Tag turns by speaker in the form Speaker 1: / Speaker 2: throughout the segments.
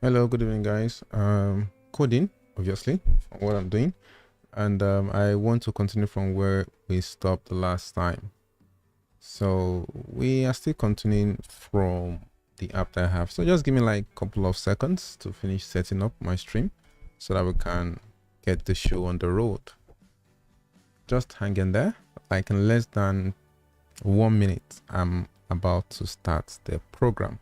Speaker 1: Hello, good evening, guys. Coding, obviously, from what I'm doing, and I want to continue from where we stopped the last time. So we are still continuing from the app that I have. So just give me like a couple of seconds to finish setting up my stream so that we can get the show on the road. Just hang in there. Like in less than 1 minute, I'm about to start the program.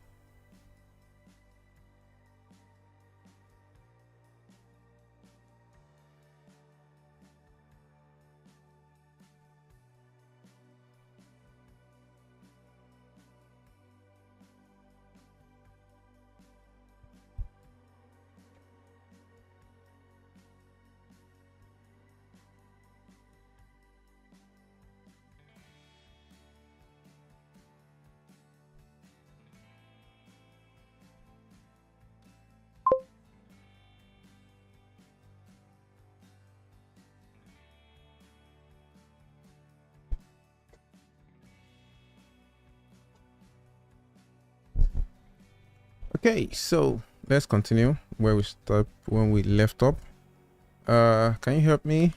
Speaker 1: Okay, so let's continue where we stopped when we left up. Can you help me?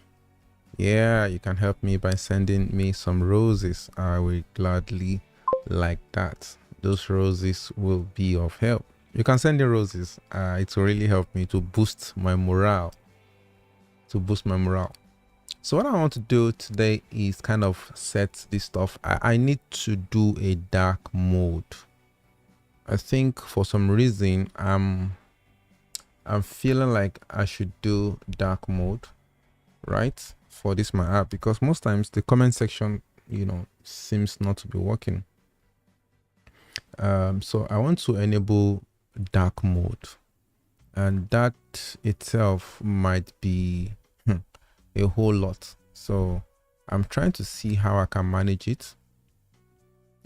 Speaker 1: Yeah, you can help me by sending me some roses. I will gladly like that. Those roses will be of help. You can send the roses. It will really help me to boost my morale. So what I want to do today is kind of set this stuff. I need to do a dark mode. I think for some reason I'm feeling like I should do dark mode, right, for this my app, because most times the comment section, seems not to be working. So I want to enable dark mode, and that itself might be a whole lot. So I'm trying to see how I can manage it.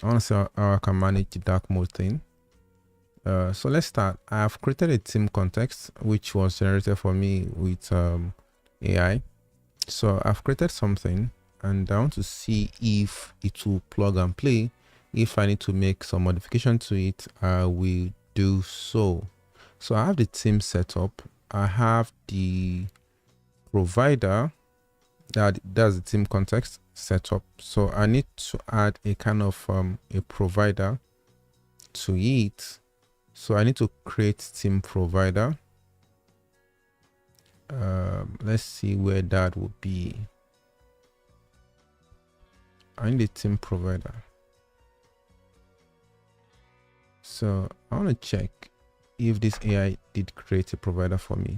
Speaker 1: I want to see how I can manage the dark mode thing. So let's start. I have created a theme context which was generated for me with AI. So I've created something and I want to see if it will plug and play. If I need to make some modification to it, I will do so. So I have the theme set up. I have the provider, that's the theme context set up. So I need to add a kind of a provider to it. So I need to create theme provider. Let's see where that would be. I need a theme provider. So I want to check if this AI did create a provider for me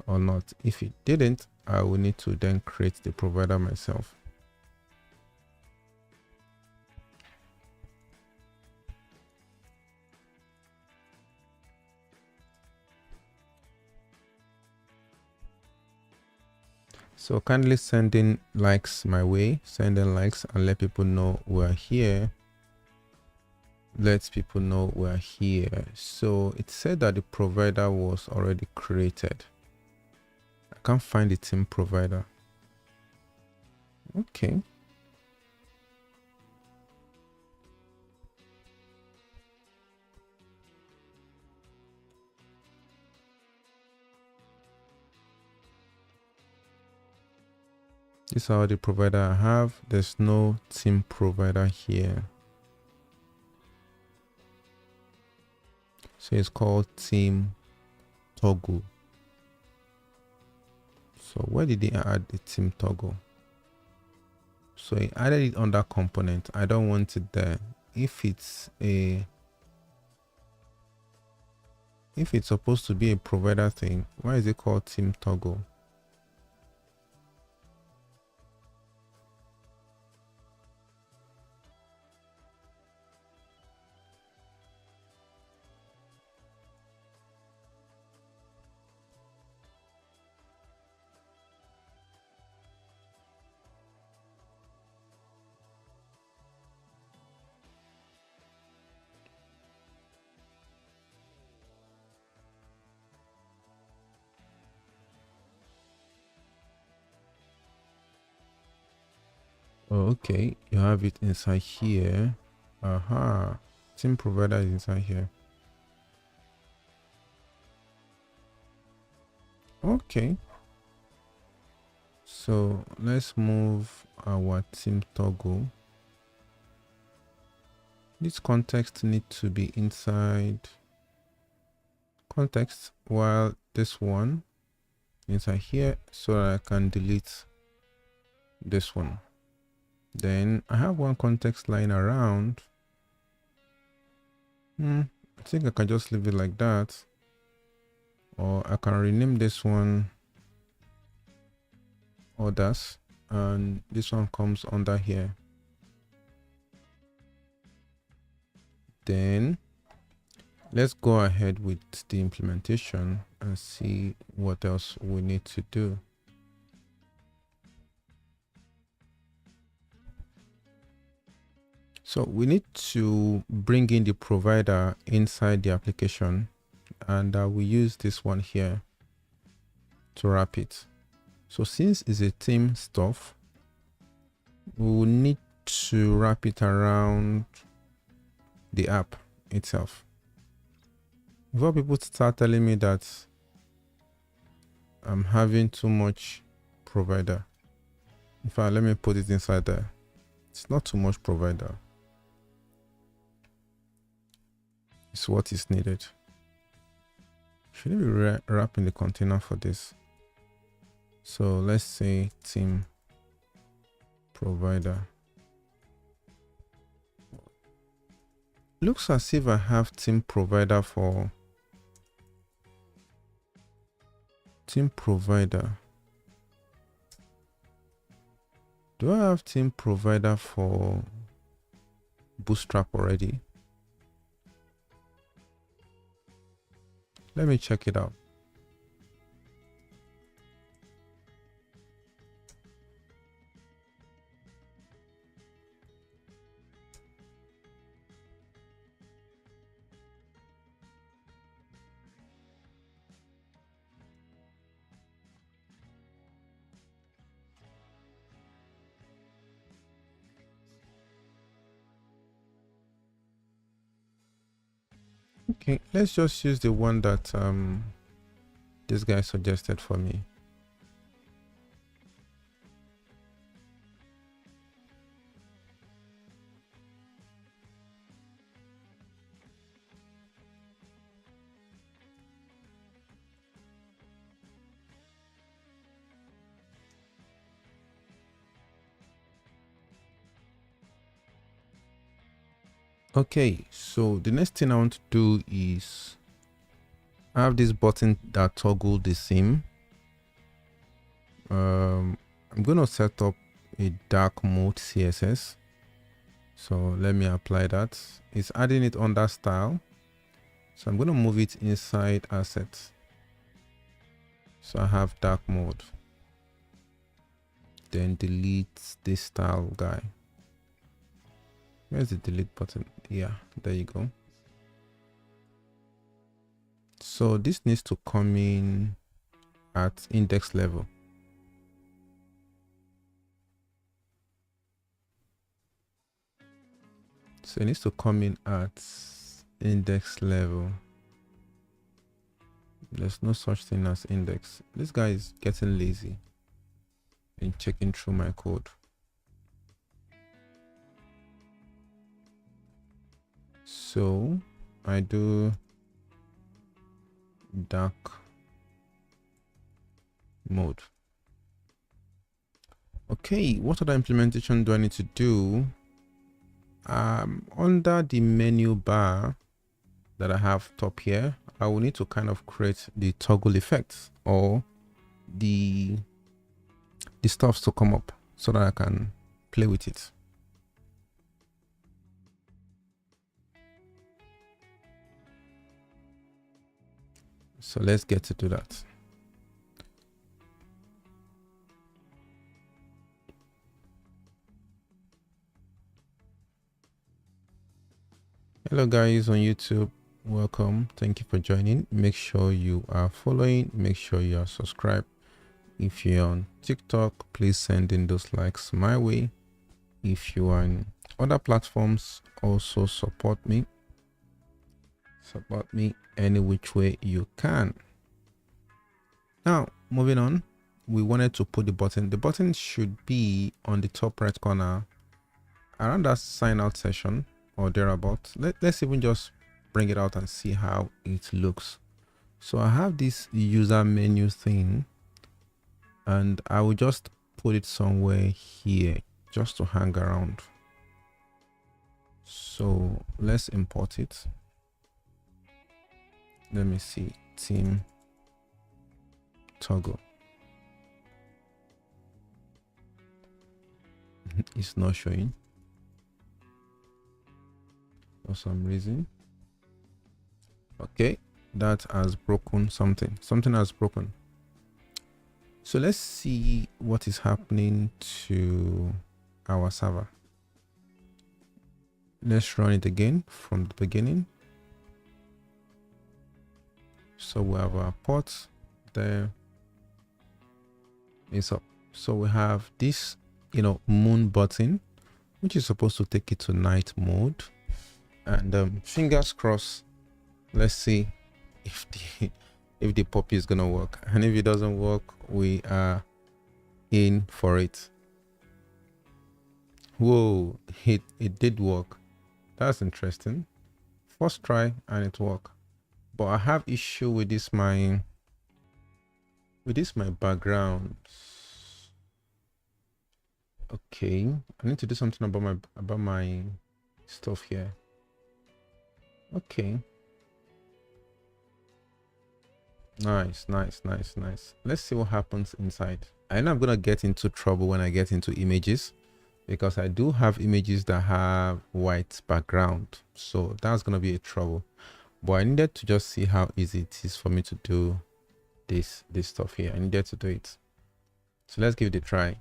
Speaker 1: or not. If it didn't, I will need to then create the provider myself. So kindly send in likes my way, send in likes and let people know we're here. Let people know we're here. So it said that the provider was already created. I can't find the theme provider. Okay. This is all the provider I have. There's no theme provider here. So it's called theme toggle. So where did he add the theme toggle? So he added it under component. I don't want it there. If it's supposed to be a provider thing, why is it called theme toggle? Oh, okay, you have it inside here. Aha, theme provider is inside here. Okay, so let's move our team toggle. This context needs to be inside context, while this one inside here, so that I can delete this one. Then I have one context line around. I think I can just leave it like that, or I can rename this one others, and this one comes under here. Then let's go ahead with the implementation and see what else we need to do. So we need to bring in the provider inside the application, and we use this one here to wrap it. So since it's a team stuff, we will need to wrap it around the app itself. Before people start telling me that I'm having too much provider, in fact, let me put it inside there. It's not too much provider. It's what is needed. Should I be wrapping the container for this? So let's say team provider. Looks as if I have team provider for team provider. Do I have team provider for Bootstrap already? Let me check it out. Okay, let's just use the one that this guy suggested for me. Okay, so the next thing I want to do is I have this button that toggle the seam. I'm going to set up a dark mode CSS. So let me apply that. It's adding it under style. So I'm going to move it inside assets. So I have dark mode. Then delete this style guy. Where's the delete button? Yeah, there you go. So this needs to come in at index level. So it needs to come in at index level. There's no such thing as index. This guy is getting lazy in checking through my code. So I do dark mode. Okay, what other implementation do I need to do? Under the menu bar that I have top here, I will need to kind of create the toggle effects or the stuffs to come up so that I can play with it. So let's get to do that. Hello guys on YouTube, welcome. Thank you for joining. Make sure you are following, make sure you are subscribed. If you're on TikTok, please send in those likes my way. If you are on other platforms, also support me any which way you can. Now, moving on, we wanted to put the button. The button should be on the top right corner around that sign out session or thereabout. Let's even just bring it out and see how it looks. So I have this user menu thing, and I will just put it somewhere here just to hang around. So let's import it. Let me see, team toggle. It's not showing for some reason. Okay, that has broken something. Something has broken. So let's see what is happening to our server. Let's run it again from the beginning. So we have our port there. It's up. So we have this, moon button, which is supposed to take it to night mode. And fingers crossed. Let's see if the puppy is gonna work. And if it doesn't work, we are in for it. Whoa, it did work. That's interesting. First try and it worked. But I have issue with this my background. Okay, I need to do something about my stuff here. Okay. Nice. Let's see what happens inside. I know I'm gonna get into trouble when I get into images, because I do have images that have white background, so that's gonna be a trouble. But I needed to just see how easy it is for me to do this stuff here. I needed to do it. So let's give it a try.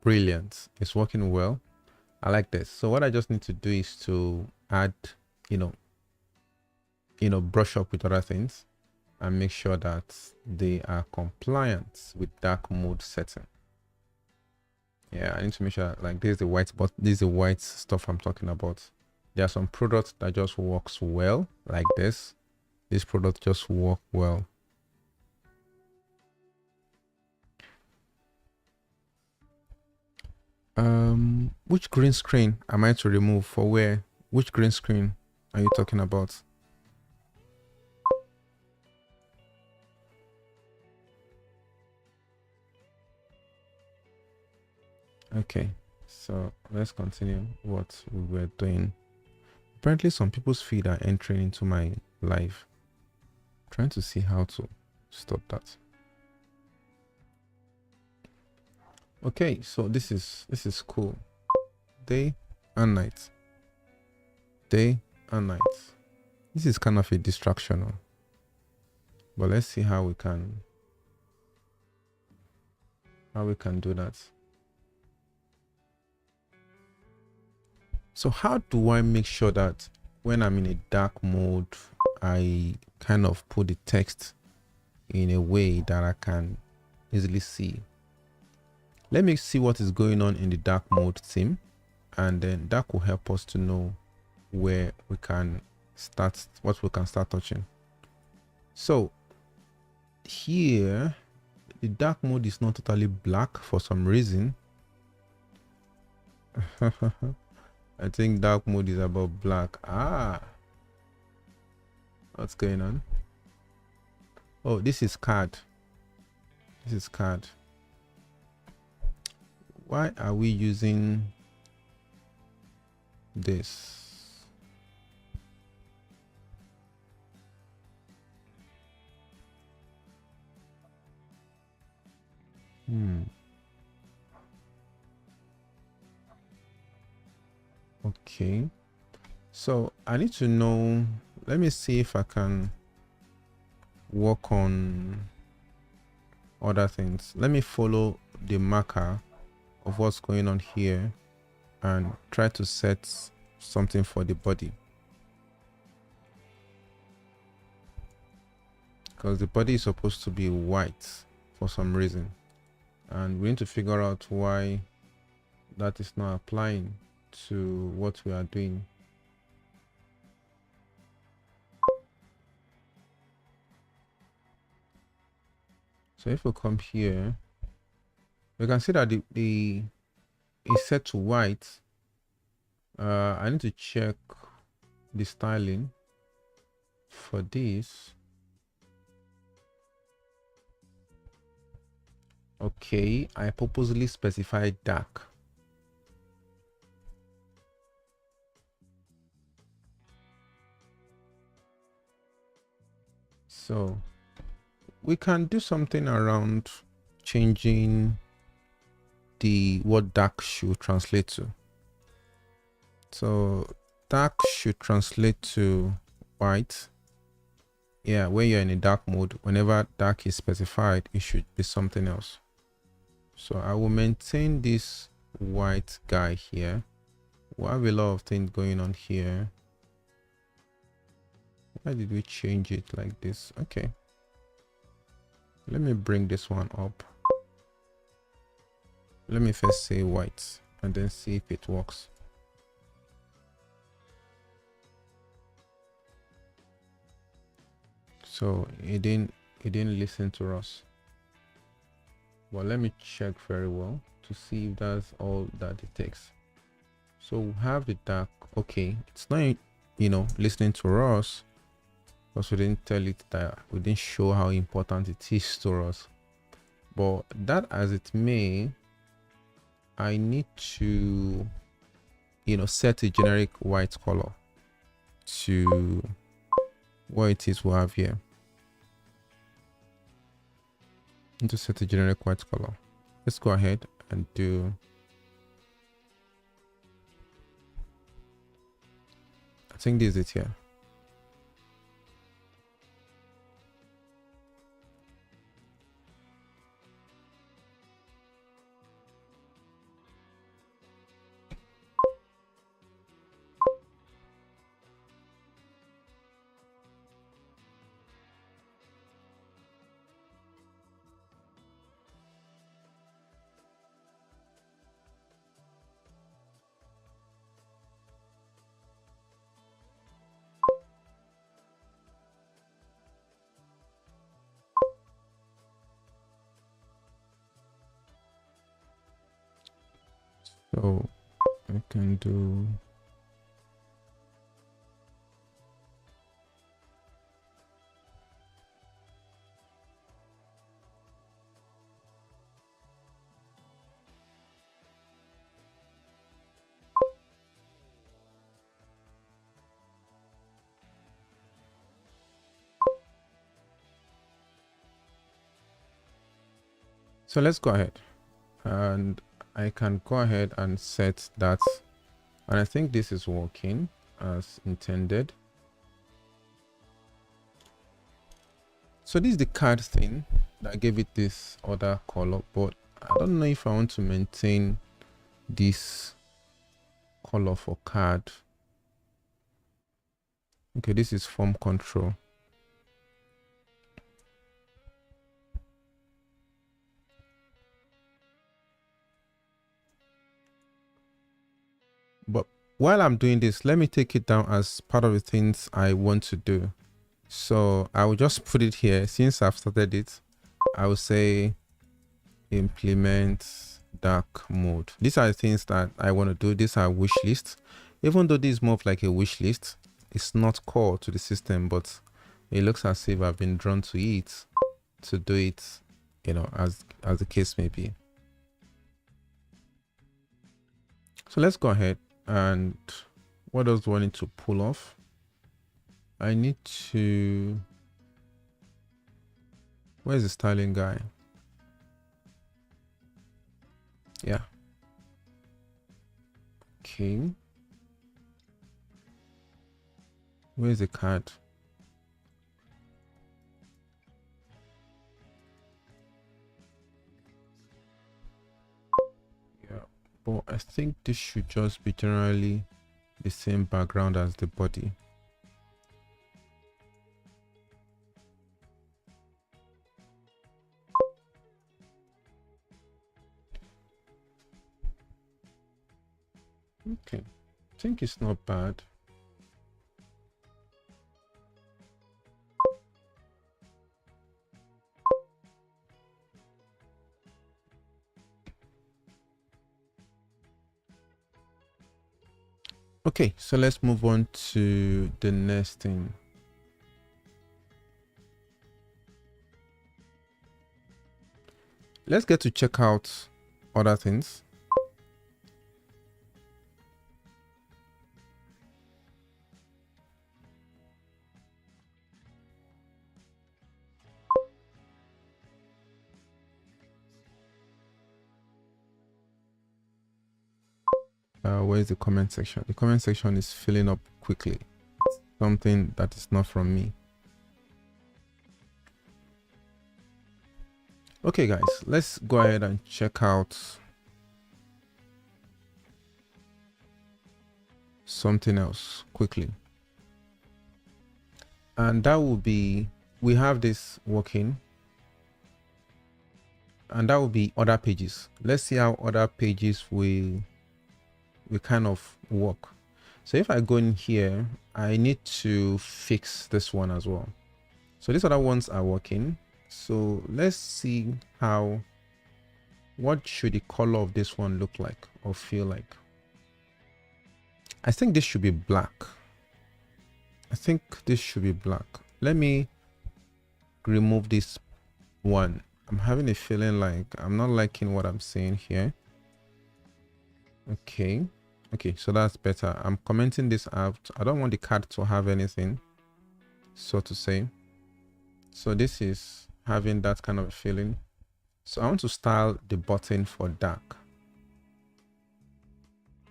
Speaker 1: Brilliant. It's working well. I like this. So what I just need to do is to add, brush up with other things and make sure that they are compliant with dark mode setting. Yeah, I need to make sure, like, this is the white, but this is the white stuff I'm talking about. There are some products that just works well, like this. This product just work well. Which green screen am I to remove for where? Which green screen are you talking about? Okay, so let's continue what we were doing. Apparently some people's feed are entering into my live. Trying to see how to stop that. Okay, so this is cool. Day and night. Day and night. This is kind of a distraction, but let's see how we can do that. So how do I make sure that when I'm in a dark mode, I kind of put the text in a way that I can easily see? Let me see what is going on in the dark mode theme, and then that will help us to know where we can start, what we can start touching. So here, the dark mode is not totally black for some reason. I think dark mode is about black. What's going on? Oh, this is card. This is card. Why are we using this? Okay, so I need to know, let me see if I can work on other things. Let me follow the marker of what's going on here and try to set something for the body, because the body is supposed to be white for some reason, and we need to figure out why that is not applying to what we are doing. So if we come here, we can see that the is set to white. I need to check the styling for this. Okay, I purposely specified dark. So we can do something around changing the what dark should translate to. So dark should translate to white. Yeah, when you're in a dark mode, whenever dark is specified, it should be something else. So I will maintain this white guy here. We have a lot of things going on here. Why did we change it like this? Okay, let me bring this one up. Let me first say white and then see if it works. So it didn't listen to us. Well, let me check very well to see if that's all that it takes. So we have the dark. Okay, it's not, you know, listening to us because we didn't tell it that, we didn't show how important it is to us. But that as it may, I need to, you know, set a generic white color to what it is we have here. To set a generic white color. Let's go ahead and do, I think this is it here. So I can do, so let's go ahead and I can go ahead and set that, and I think this is working as intended. So this is the card thing that gave it this other color, but I don't know if I want to maintain this color for card. Okay, this is form control. But while I'm doing this, let me take it down as part of the things I want to do. So I will just put it here. Since I've started it, I will say implement dark mode. These are the things that I want to do. These are wish lists. Even though this is more of like a wish list, it's not core to the system, but it looks as if I've been drawn to it to do it, you know, as the case may be. So let's go ahead and what does one need to pull off? I need to, where's the styling guy? Yeah. Okay. Where's the card? Yeah, but I think this should just be generally the same background as the body. Okay, I think it's not bad. Okay, so let's move on to the next thing. Let's get to check out other things. Where's the comment section? The comment section is filling up quickly. Something that is not from me. Okay guys, let's go ahead and check out something else quickly. And that will be, we have this working, and that will be other pages. Let's see how other pages will kind of work. So if I go in here, I need to fix this one as well. So these other ones are working. So let's see what should the color of this one look like or feel like. I think this should be black. I think this should be black. Let me remove this one. I'm having a feeling like I'm not liking what I'm seeing here. Okay, so that's better. I'm commenting this out. I don't want the card to have anything, so to say. So this is having that kind of feeling. So I want to style the button for dark.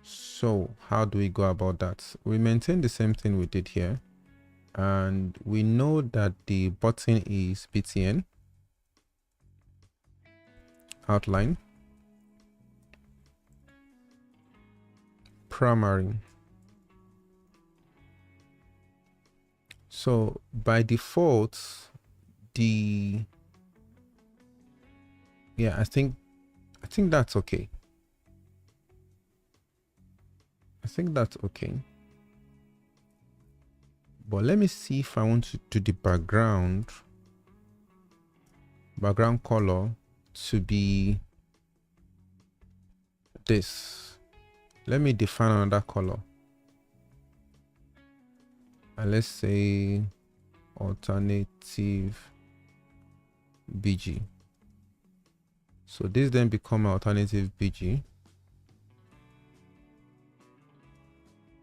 Speaker 1: So how do we go about that? We maintain the same thing we did here, and we know that the button is btn outline primary. So by default, I think that's okay. I think that's okay. But let me see if I want to do the background color to be this. Let me define another color. And let's say alternative BG. So this then become alternative BG,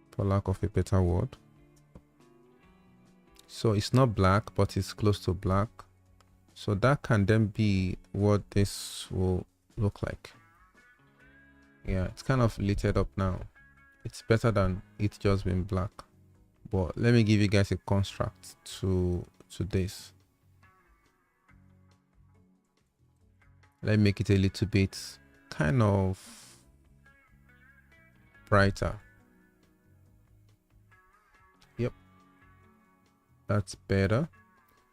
Speaker 1: for lack of a better word. So it's not black, but it's close to black. So that can then be what this will look like. Yeah, it's kind of lit up now. It's better than it just being black. But let me give you guys a construct to this. Let me make it a little bit kind of brighter. Yep, that's better.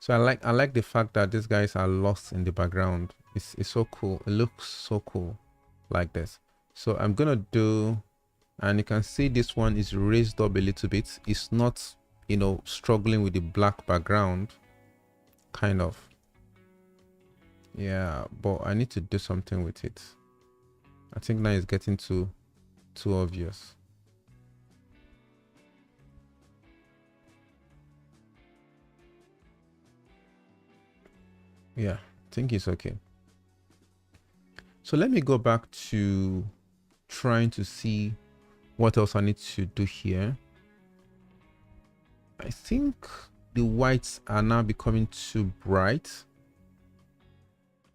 Speaker 1: So I like the fact that these guys are lost in the background. It's so cool. It looks so cool like this. So I'm gonna do, and you can see this one is raised up a little bit. It's not, you know, struggling with the black background, kind of. Yeah, but I need to do something with it. I think now it's getting too obvious. Yeah, I think it's okay. So let me go back to trying to see what else I need to do here. I think the whites are now becoming too bright.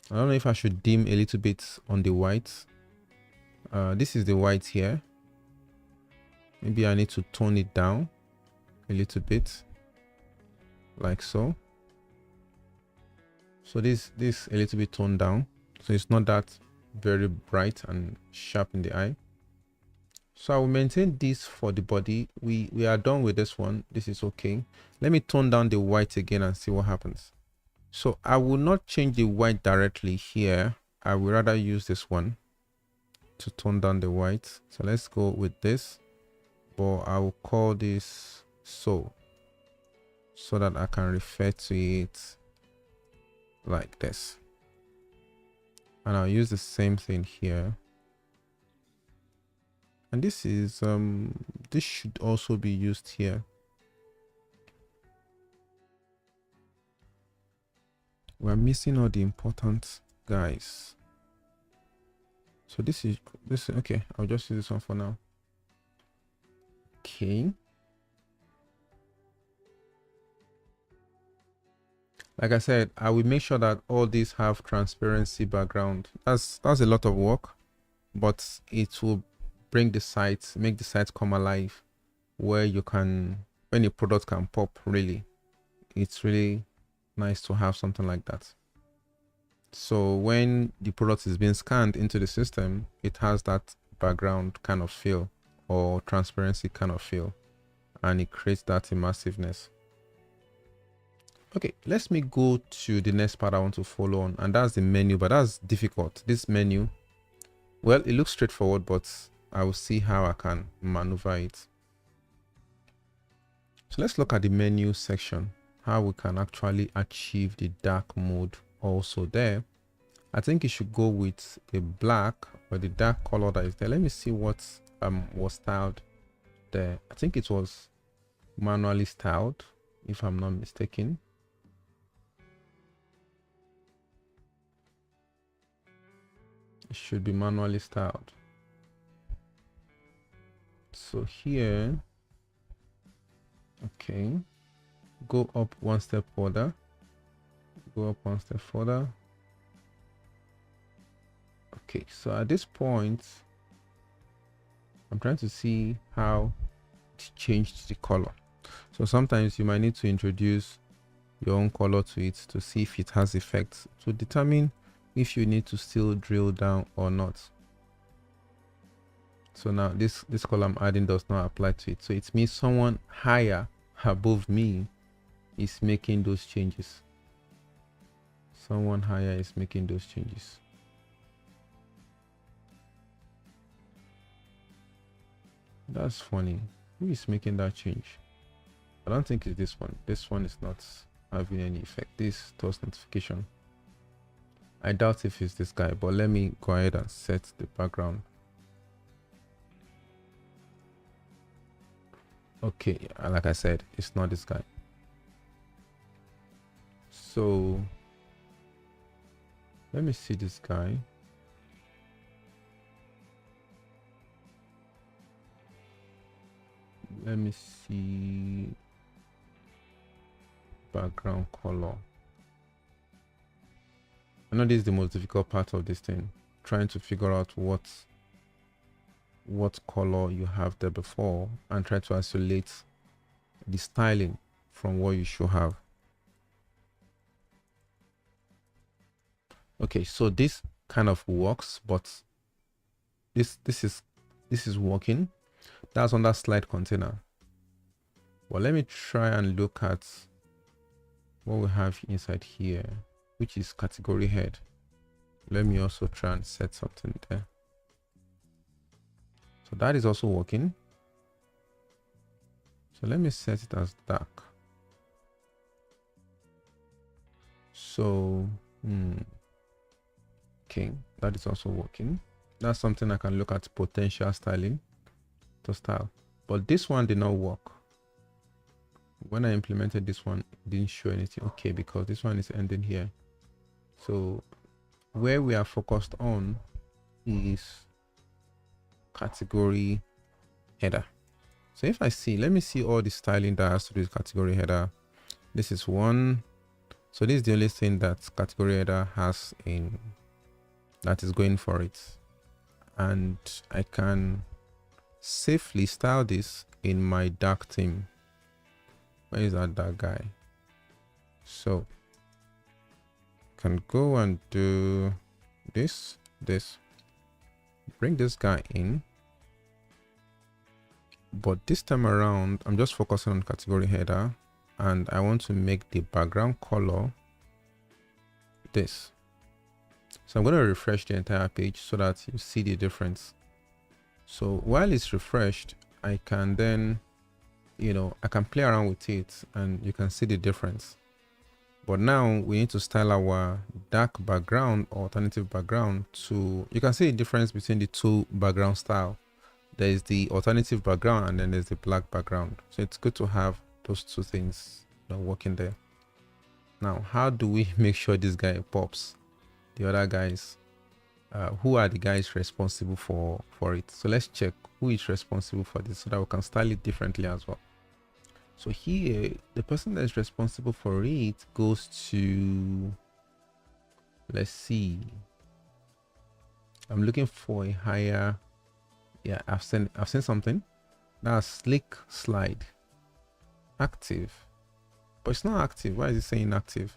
Speaker 1: I don't know if I should dim a little bit on the whites. This is the white here. Maybe I need to tone it down a little bit, like so. So this a little bit toned down, so it's not that very bright and sharp in the eye. So I will maintain this for the body. We are done with this one. This is okay. Let me tone down the white again and see what happens. So I will not change the white directly here. I will rather use this one to tone down the white. So let's go with this, but I will call this so that I can refer to it like this. And I'll use the same thing here. And this is this should also be used here. We're missing all the important guys. So this is okay. I'll just use this one for now. Okay. Like I said, I will make sure that all these have transparency background. That's a lot of work, but it will bring the site, make the site come alive, where you can, when a product can pop, really. It's really nice to have something like that. So when the product is being scanned into the system, it has that background kind of feel or transparency kind of feel, and it creates that immersiveness. Okay, let me go to the next part I want to follow on, and that's the menu, but that's difficult. This menu, well, it looks straightforward, but I will see how I can maneuver it. So let's look at the menu section, how we can actually achieve the dark mode also there. I think you should go with the black or the dark color that is there. Let me see what was styled there. I think it was manually styled, if I'm not mistaken. It should be manually styled. So here, okay, go up one step further, go up one step further. Okay, so at this point, I'm trying to see how to change the color. So sometimes you might need to introduce your own color to it to see if it has effects to determine if you need to still drill down or not. So now this color I'm adding does not apply to it. So it means someone higher above me is making those changes. Someone higher is making those changes. That's funny. Who is making that change? I don't think it's this one. This one is not having any effect. This toast notification. I doubt if it's this guy, but let me go ahead and set the background. Okay, like I said, it's not this guy. So let me see this guy. Let me see background color. I know this is the most difficult part of this thing, trying to figure out what color you have there before and try to isolate the styling from what you should have. Okay, so this kind of works, but this is working. That's on that slide container. Well, let me try and look at what we have inside here, which is category head. Let me also try and set something there. So that is also working. So let me set it as dark. So okay, that is also working. That's something I can look at potential styling to style, but this one did not work. When I implemented this one, it didn't show anything. Okay, because this one is ending here. So where we are focused on is category header. So if I see, let me see all the styling that has to do with category header. This is one. So this is the only thing that category header has in that is going for it, and I can safely style this in my dark theme. Where is that dark guy? So can go and do this, bring this guy in, but this time around I'm just focusing on category header, and I want to make the background color this. So I'm going to refresh the entire page so that you see the difference. So while it's refreshed, I can then, I can play around with it and you can see the difference. But now we need to style our dark background or alternative background to, you can see the difference between the two background style. there is the alternative background and then there's the black background. So it's good to have those two things, you know, working there. Now, how do we make sure this guy pops? The other guys, who are the guys responsible for it? So let's check who is responsible for this so that we can style it differently as well. So here, the person that is responsible for it goes to, let's see, I'm looking for a higher, yeah, I've seen something. That's slick slide, active, but it's not active. Why is it saying active?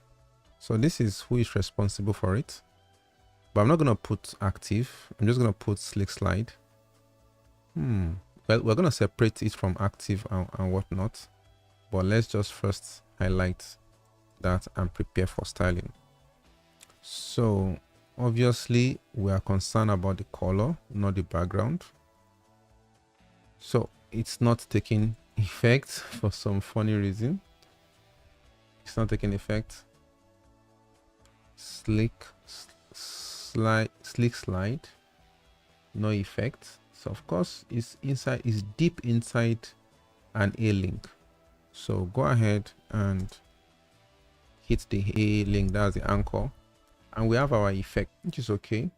Speaker 1: So this is who is responsible for it, but I'm not going to put active. I'm just going to put slick slide. Well, we're going to separate it from active and whatnot, but let's just first highlight that and prepare for styling. So obviously we are concerned about the color, not the background. So it's not taking effect for some funny reason. It's not taking effect. Slick slide, no effect. So of course it's inside, is deep inside an A link. So go ahead and hit the A link, that's the anchor, and we have our effect, which is okay.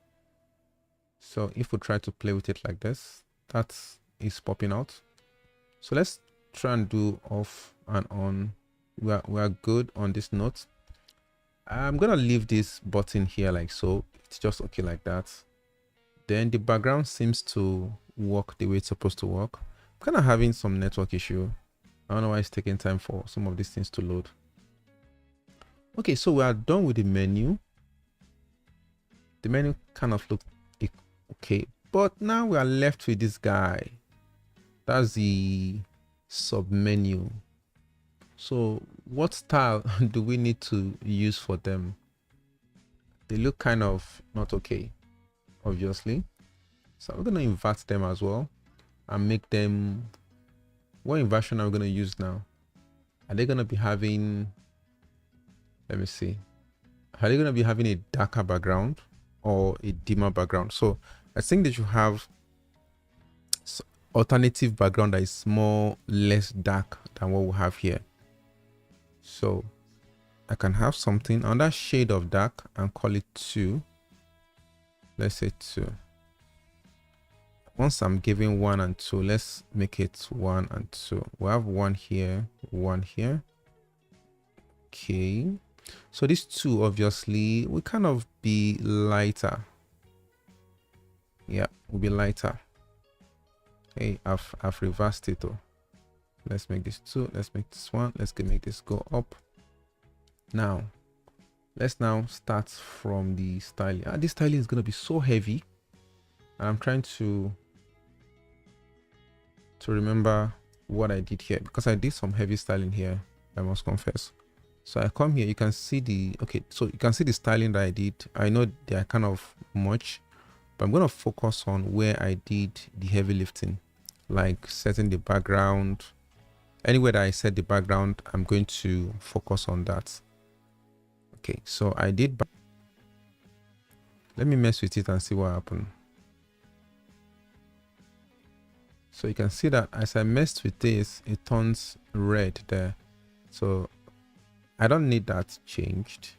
Speaker 1: So if we try to play with it like this, that is popping out. So let's try and do off and on. We are good on this note. I'm gonna leave this button here like so. It's just okay like that. Then the background seems to work the way it's supposed to work. I'm kind of having some network issue. I don't know why it's taking time for some of these things to load. Okay, so we are done with the menu. The menu kind of looked okay, but now we are left with this guy. That's the sub menu. So what style do we need to use for them? They look kind of not okay, obviously. So we're going to invert them as well and make them, what inversion are we going to use now? Are they going to be having, let me see, are they going to be having a darker background or a dimmer background? So I think they should have alternative background that is less dark than what we have here. So I can have something on that shade of dark and call it 2. Let's say 2. Once I'm giving 1 and 2, let's make it 1 and 2. We have 1 here, 1 here. Okay. So these 2 obviously will kind of be lighter. Yeah, will be lighter. Hey, I've reversed it though. Let's make this 2. Let's make this 1. Let's make this go up. Now, let's now start from the styling. This styling is going to be so heavy. I'm trying to remember what I did here, because I did some heavy styling here, I must confess. So I come here, you can see the, okay, so you can see the styling that I did. I know they are kind of much, but I'm going to focus on where I did the heavy lifting, like setting the background. Anywhere that I set the background, I'm going to focus on that. Okay, so I did, let me mess with it and see what happened. So you can see that as I messed with this, it turns red there. So I don't need that changed.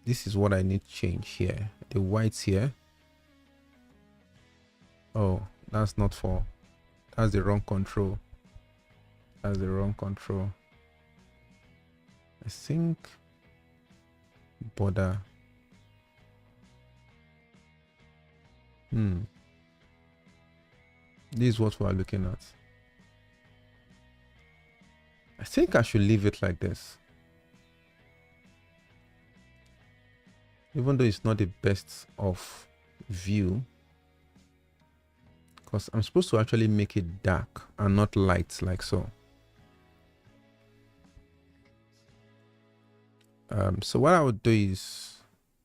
Speaker 1: This is what I need change here. The whites here. Oh, that's not for, that's the wrong control. That's the wrong control. I think border. This is what we are looking at. I think I should leave it like this. Even though it's not the best of view, because I'm supposed to actually make it dark and not light like so. So what I would do is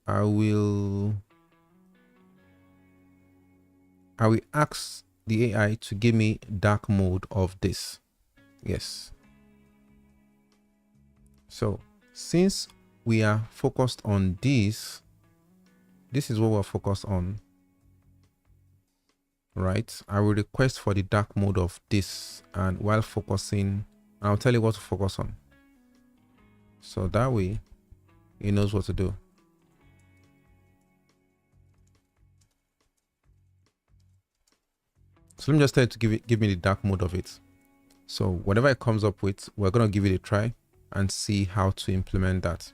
Speaker 1: I will ask the AI to give me dark mode of this. Yes. So since we are focused on this is what we're focused on. right? I will request for the dark mode of this, and while focusing, I'll tell you what to focus on. So that way he knows what to do. So let me just tell you to give me the dark mode of it. So whatever it comes up with, we're going to give it a try and see how to implement that.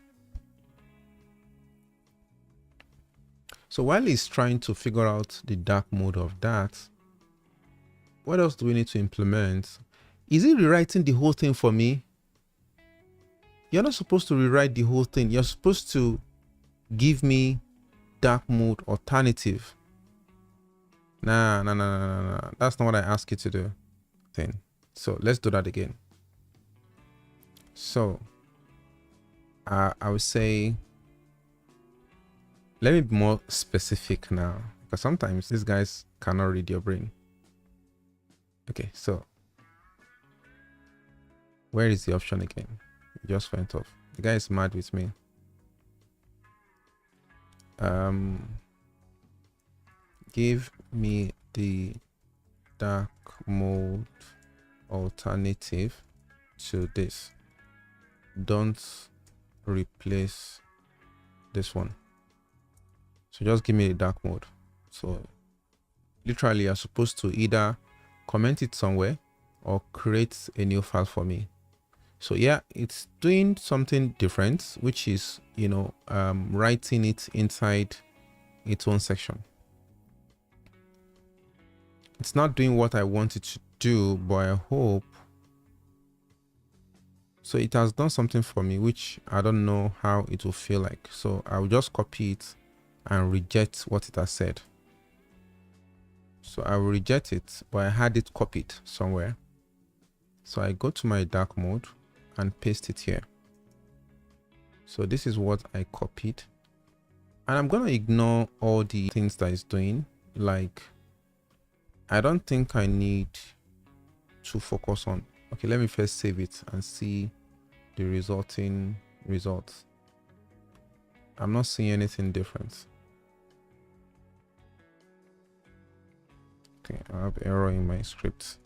Speaker 1: So while he's trying to figure out the dark mode of that, what else do we need to implement? Is he rewriting the whole thing for me? You're not supposed to rewrite the whole thing. You're supposed to give me dark mode alternative. Nah. That's not what I asked you to do. So let's do that again. So I would say, let me be more specific now, because sometimes these guys cannot read your brain. Okay, so where is the option again? It just went off. The guy is mad with me. Give me the dark mode alternative to this. Don't replace this one. So just give me the dark mode. So literally you're supposed to either comment it somewhere or create a new file for me. So yeah, it's doing something different, which is, you know, writing it inside its own section. It's not doing what I want it to do, but I hope. So it has done something for me, which I don't know how it will feel like. So I'll just copy it and reject what it has said. So I will reject it, but I had it copied somewhere. So I go to my dark mode and paste it here. So this is what I copied. And I'm going to ignore all the things that it's doing. Like, I don't think I need to focus on. Okay, let me first save it and see the resulting results. I'm not seeing anything different. Okay, I have error in my script.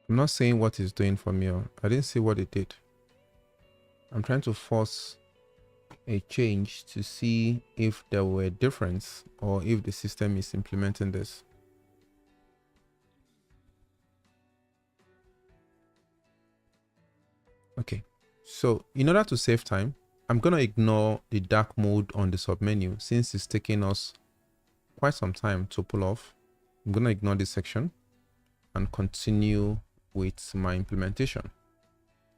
Speaker 1: I'm not seeing what it's doing for me. I didn't see what it did. I'm trying to force a change to see if there were a difference or if the system is implementing this. Okay, so in order to save time, I'm going to ignore the dark mode on the submenu since it's taking us quite some time to pull off. I'm going to ignore this section and continue with my implementation.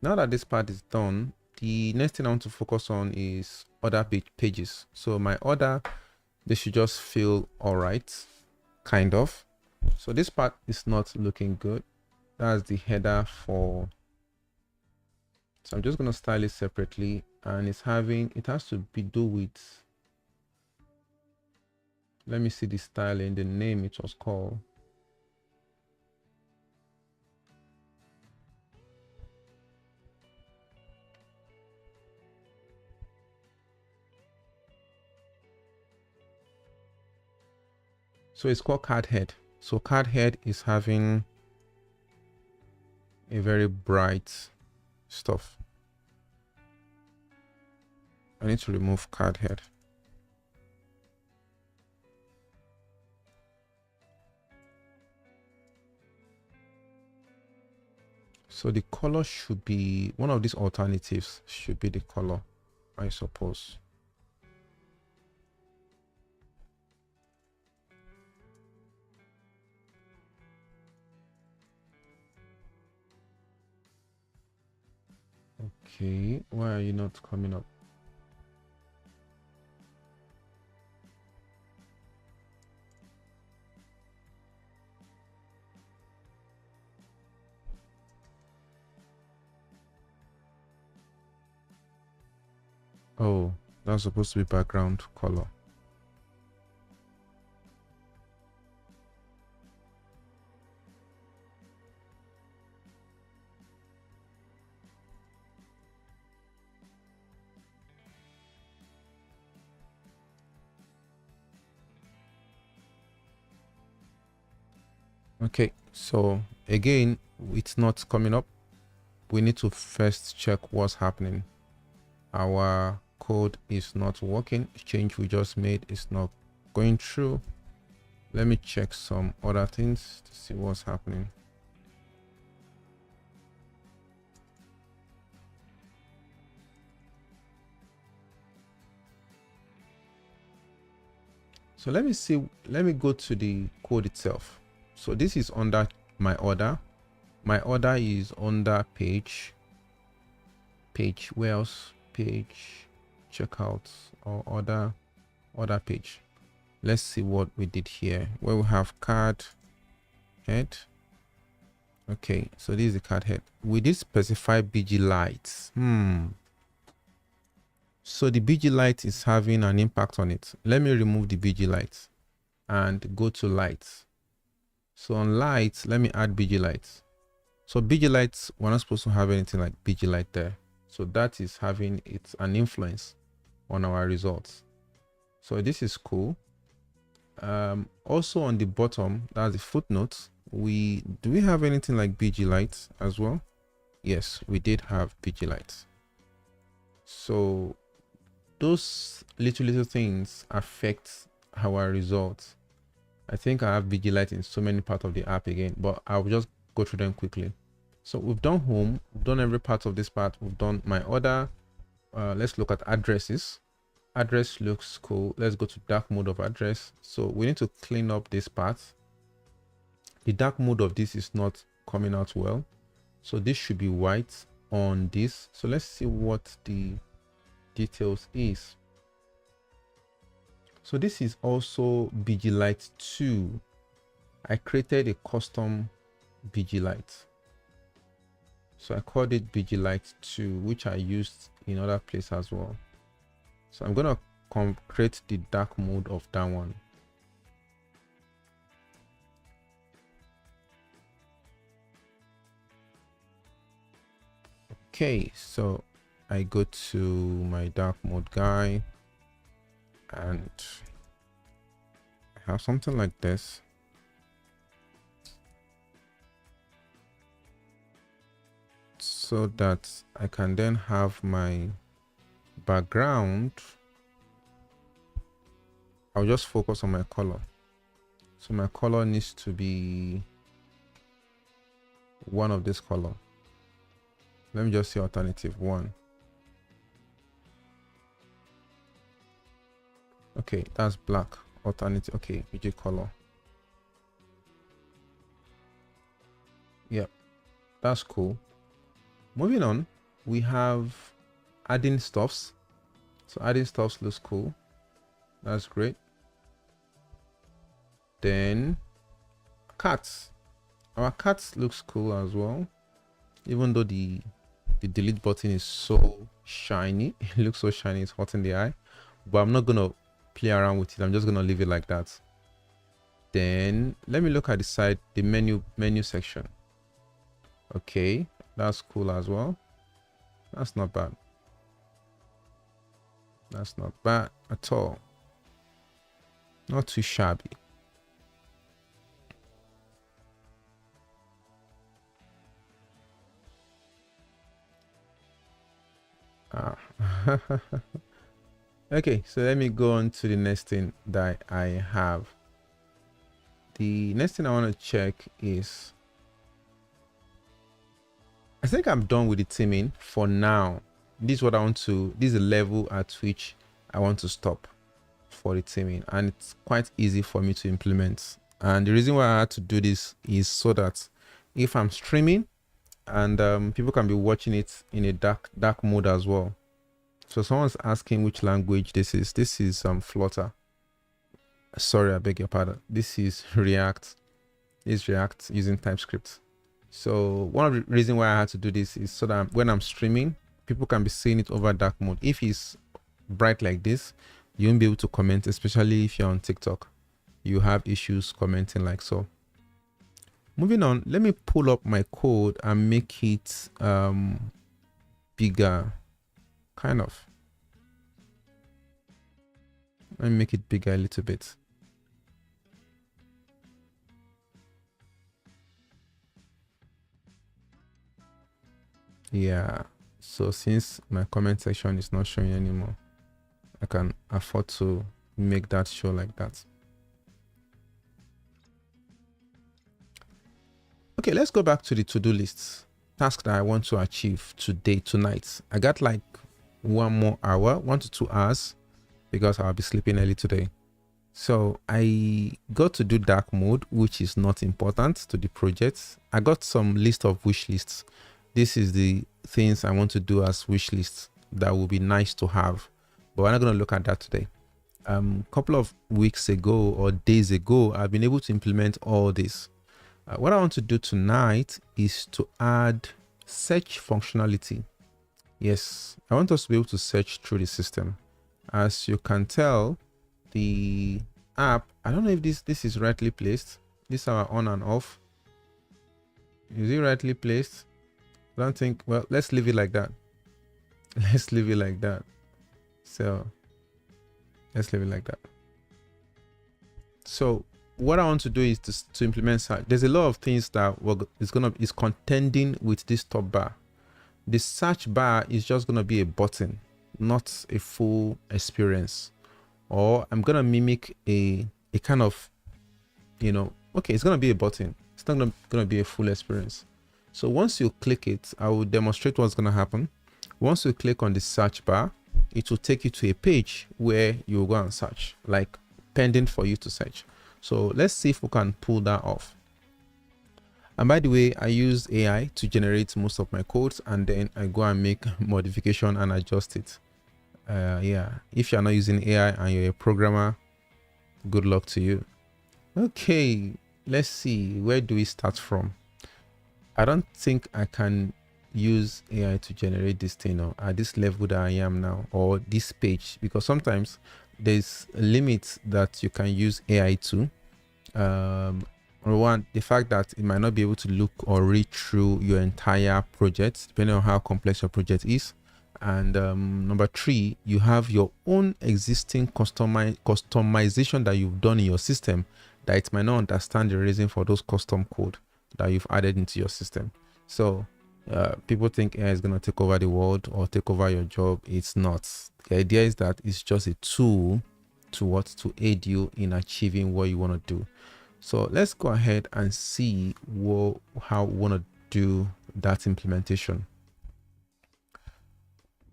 Speaker 1: Now that this part is done, the next thing I want to focus on is other pages. So my order, they should just feel all right, kind of. So this part is not looking good. That's the header for. So I'm just going to style it separately, and it has to be do with, let me see the styling, the name it was called. So it's called card head. So card head is having a very bright stuff. I need to remove card head. So the color should be, one of these alternatives should be the color, I suppose. Okay, why are you not coming up? Oh, that's supposed to be background color. Okay, so again, it's not coming up. We need to first check what's happening. Our code is not working. Change we just made is not going through. Let me check some other things to see what's happening. So let me go to the code itself. So this is under my order. My order is under page, where else? Page, checkout, or order page. Let's see what we did here, where we have card head. Okay, so this is the card head. We did specify BG lights. So the BG light is having an impact on it. Let me remove the BG lights and go to lights. So on lights, let me add BG lights. So BG lights, we're not supposed to have anything like BG light there. So that is having an influence on our results. So this is cool. Also on the bottom, that's the footnotes. Do we have anything like BG lights as well? Yes, we did have BG lights. So those little things affect our results. I think I have BG light in so many parts of the app again, but I'll just go through them quickly. So we've done home, we've done every part of this part, we've done my order. Let's look at addresses. Address looks cool. Let's go to dark mode of address. So we need to clean up this part. The dark mode of this is not coming out well, so this should be white on this. So let's see what the details is. So this is also BG light 2. I created a custom BG light, so I called it BG light 2, which I used in other places as well. So I'm gonna create the dark mode of that one. Okay, so I go to my dark mode guy and I have something like this. So that I can then have my background. I'll just focus on my color. So my color needs to be one of this color. Let me just say alternative 1. Okay, that's black. Alternative, okay, BG color. Yep, that's cool. Moving on, we have adding stuffs. So adding stuffs looks cool. That's great. Then cats. Our cats looks cool as well. Even though the delete button is so shiny, it looks so shiny, it's hot in the eye. But I'm not gonna play around with it. I'm just gonna leave it like that. Then let me look at the side, the menu section. Okay, that's cool as well. That's not bad. That's not bad at all. Not too shabby. Okay, so let me go on to the next thing that I have. The next thing I want to check is, I think I'm done with the theming for now. This is what I want to, this is the level at which I want to stop for the theming, and it's quite easy for me to implement. And the reason why I had to do this is so that if I'm streaming and people can be watching it in a dark mode as well. So someone's asking which language this is. This is Flutter. Sorry, I beg your pardon. This is React. This is React using TypeScript. So one of the reasons why I had to do this is so that when I'm streaming, people can be seeing it over dark mode. If it's bright like this, you won't be able to comment, especially if you're on TikTok. You have issues commenting like so. Moving on, let me pull up my code and make it bigger, kind of. Let me make it bigger a little bit. Yeah, so since my comment section is not showing anymore, I can afford to make that show like that. Okay, let's go back to the to-do list. Task that I want to achieve today, tonight. I got like 1 more hour, 1 to 2 hours, because I'll be sleeping early today. So I got to do dark mode, which is not important to the project. I got some list of wish lists. This is the things I want to do as wish lists that will be nice to have, but we're not going to look at that today. Couple of weeks ago or days ago, I've been able to implement all this. What I want to do tonight is to add search functionality. Yes, I want us to be able to search through the system. As you can tell, the app, I don't know if this is rightly placed. This is our on and off. Is it rightly placed? I don't think. Well, let's leave it like that. Let's leave it like that. So let's leave it like that. So what I want to do is to implement search. There's a lot of things that is contending with this top bar. The search bar is just gonna be a button, not a full experience. Or I'm gonna mimic a kind of, okay, it's gonna be a button. It's not gonna be a full experience. So once you click it, I will demonstrate what's gonna happen. Once you click on the search bar, it will take you to a page where you'll go and search, like pending for you to search. So let's see if we can pull that off. And by the way, I use AI to generate most of my codes, and then I go and make modification and adjust it. Yeah, if you're not using AI and you're a programmer, good luck to you. Okay, let's see, where do we start from? I don't think I can use AI to generate this thing at this level that I am now, or this page, because sometimes there's a limit that you can use AI to. One, the fact that it might not be able to look or read through your entire project, depending on how complex your project is. And number 3, you have your own existing customization that you've done in your system that it might not understand the reason for those custom code that you've added into your system. So people think AI is going to take over the world or take over your job. It's not. The idea is that it's just a tool to aid you in achieving what you want to do. So let's go ahead and see how we want to do that implementation.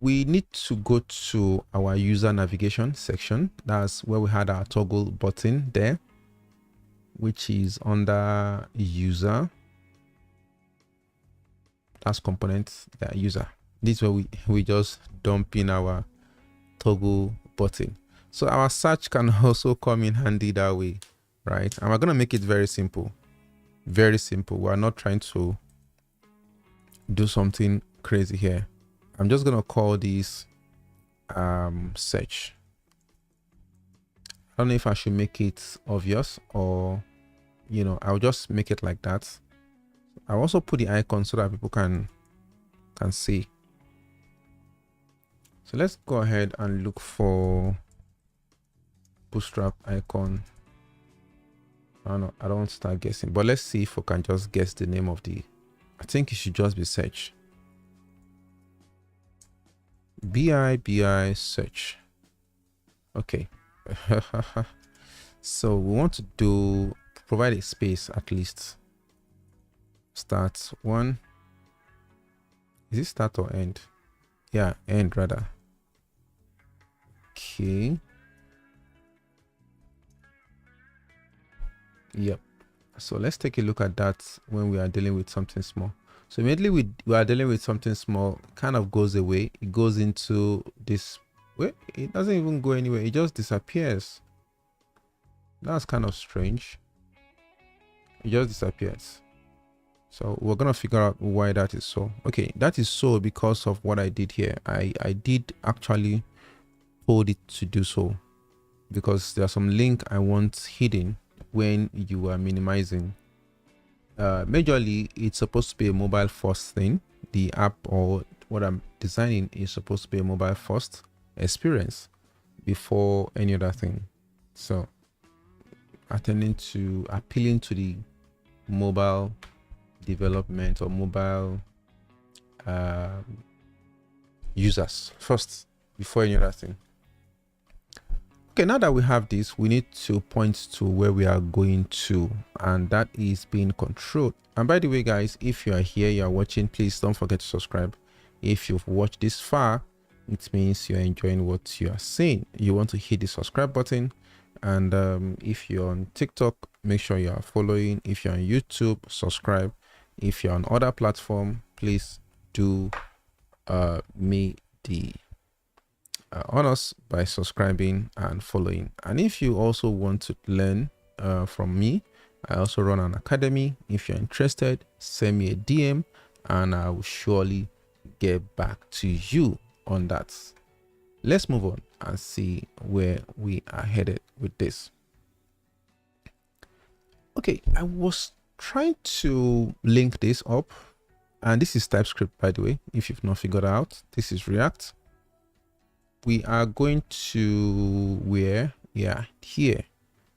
Speaker 1: We need to go to our user navigation section. That's where we had our toggle button there, which is under user. That's components, the user. This is where we just dump in our toggle button. So our search can also come in handy that way, right? And we're going to make it very simple. Very simple. We're not trying to do something crazy here. I'm just going to call this search. I don't know if I should make it obvious or, I'll just make it like that. I'll also put the icon so that people can see. So let's go ahead and look for bootstrap icon. I don't know, I don't want to start guessing, but let's see if we can just guess the name of I think it should just be search. BI search. Okay. So we want to provide a space at least. Start 1. Is it start or end? Yeah, end rather. Okay. Yep. So let's take a look at that when we are dealing with something small. So immediately we are dealing with something small, kind of goes away. It goes into this way. It doesn't even go anywhere. It just disappears. That's kind of strange. It just disappears. So we're going to figure out why that is so. Okay, that is so because of what I did here. I did actually code it to do so, because there's some link I want hidden when you are minimizing. Majorly, it's supposed to be a mobile first thing. The app or what I'm designing is supposed to be a mobile first experience before any other thing. So appealing to the mobile development or mobile users first before any other thing. Okay, now that we have this, we need to point to where we are going to, and that is being controlled. And by the way, guys, if you are here, you are watching, please don't forget to subscribe. If you've watched this far, it means you're enjoying what you are seeing. You want to hit the subscribe button. And if you're on TikTok, make sure you are following. If you're on YouTube, subscribe. If you're on other platform, please do me the honors by subscribing and following. And if you also want to learn from me, I also run an academy. If you're interested, send me a DM and I will surely get back to you on that. Let's move on and see where we are headed with this. Okay, I was trying to link this up, and this is TypeScript, by the way, if you've not figured out. This is React. We are going to where? Yeah, here.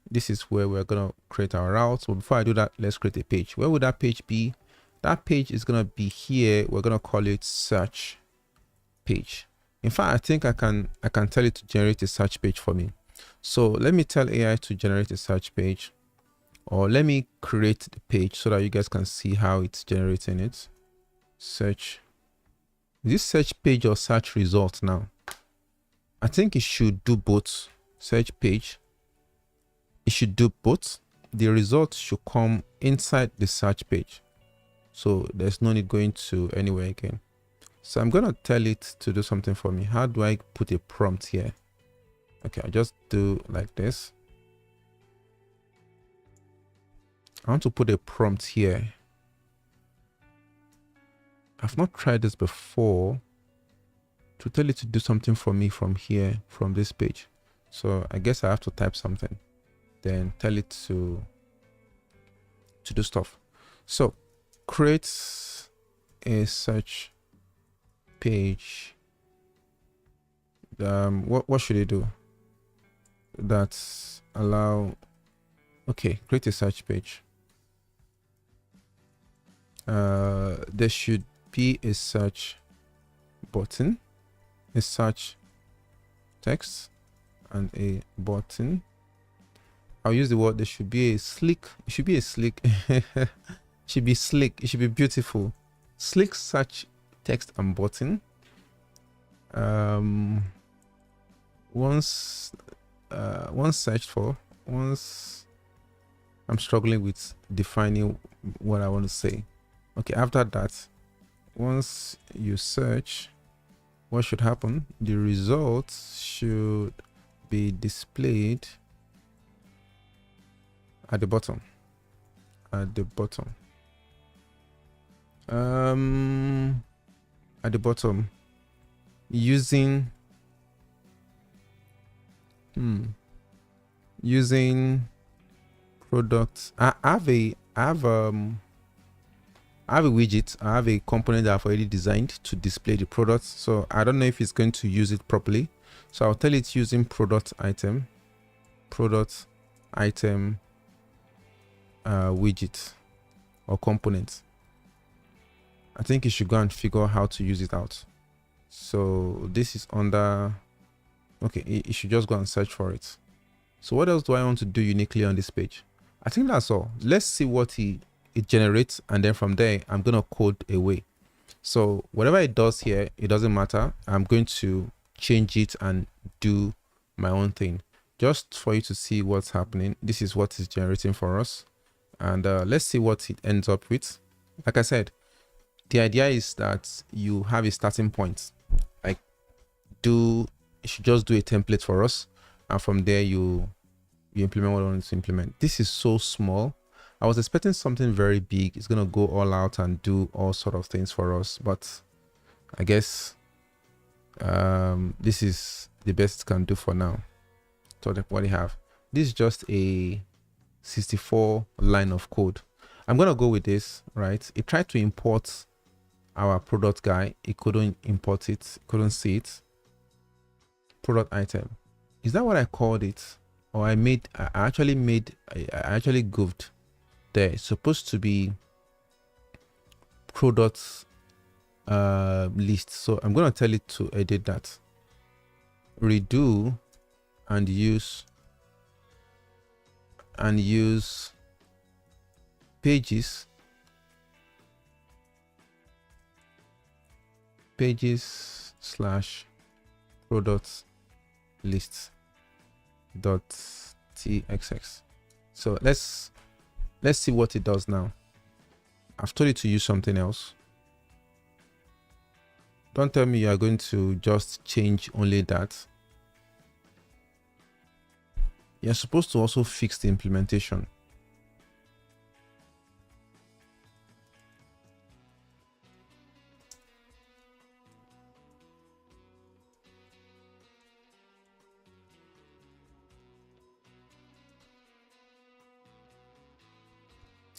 Speaker 1: This is where we're going to create our routes. But before I do that, let's create a page. Where would that page be? That page is going to be here. We're going to call it search page. In fact, I think I can tell it to generate a search page for me. So let me tell AI to generate a search page, or let me create the page so that you guys can see how it's generating it. Search. Is this search page or search result now? I think it should do both. Search page. It should do both. The results should come inside the search page. So there's no need going to anywhere again. So I'm going to tell it to do something for me. How do I put a prompt here? Okay, I'll just do like this. I want to put a prompt here. I've not tried this before, to tell it to do something for me from here, from this page. So I guess I have to type something, then tell it to do stuff. So create a search page. What should it do? That's allow. Okay, create a search page. There should be a search button, a search text, and a button. I'll use the word. There should be a slick. It should be a slick. It should be slick. It should be beautiful. Slick search text and button. Once searched for. Once I'm struggling with defining what I want to say. Okay, after that, once you search, what should happen? The results should be displayed at the bottom. At the bottom. At the bottom, using products. I have a widget. I have a component that I've already designed to display the products. So I don't know if it's going to use it properly. So I'll tell it using product item widget or component. I think you should go and figure out how to use it out. So this is under, okay, you should just go and search for it. So what else do I want to do uniquely on this page? I think that's all. Let's see what it generates, and then from there I'm going to code away. So whatever it does here, it doesn't matter. I'm going to change it and do my own thing just for you to see what's happening. This is what is generating for us, and let's see what it ends up with. Like I said, the idea is that you have a starting point. Like, you should just do a template for us, and from there you implement what you want to implement. This is so small. I was expecting something very big. It's gonna go all out and do all sort of things for us, but I guess this is the best it can do for now. So what we have, this is just a 64 line of code. I'm gonna go with this, right? It tried to import our product guy. It couldn't import it, couldn't see it. Product item, is that what I called it? Or I actually goofed there. It's supposed to be product list. So I'm going to tell it to edit that. Redo and use pages slash products lists dot txx. So let's see what it does now. I've told it to use something else. Don't tell me you are going to just change only that. You're supposed to also fix the implementation.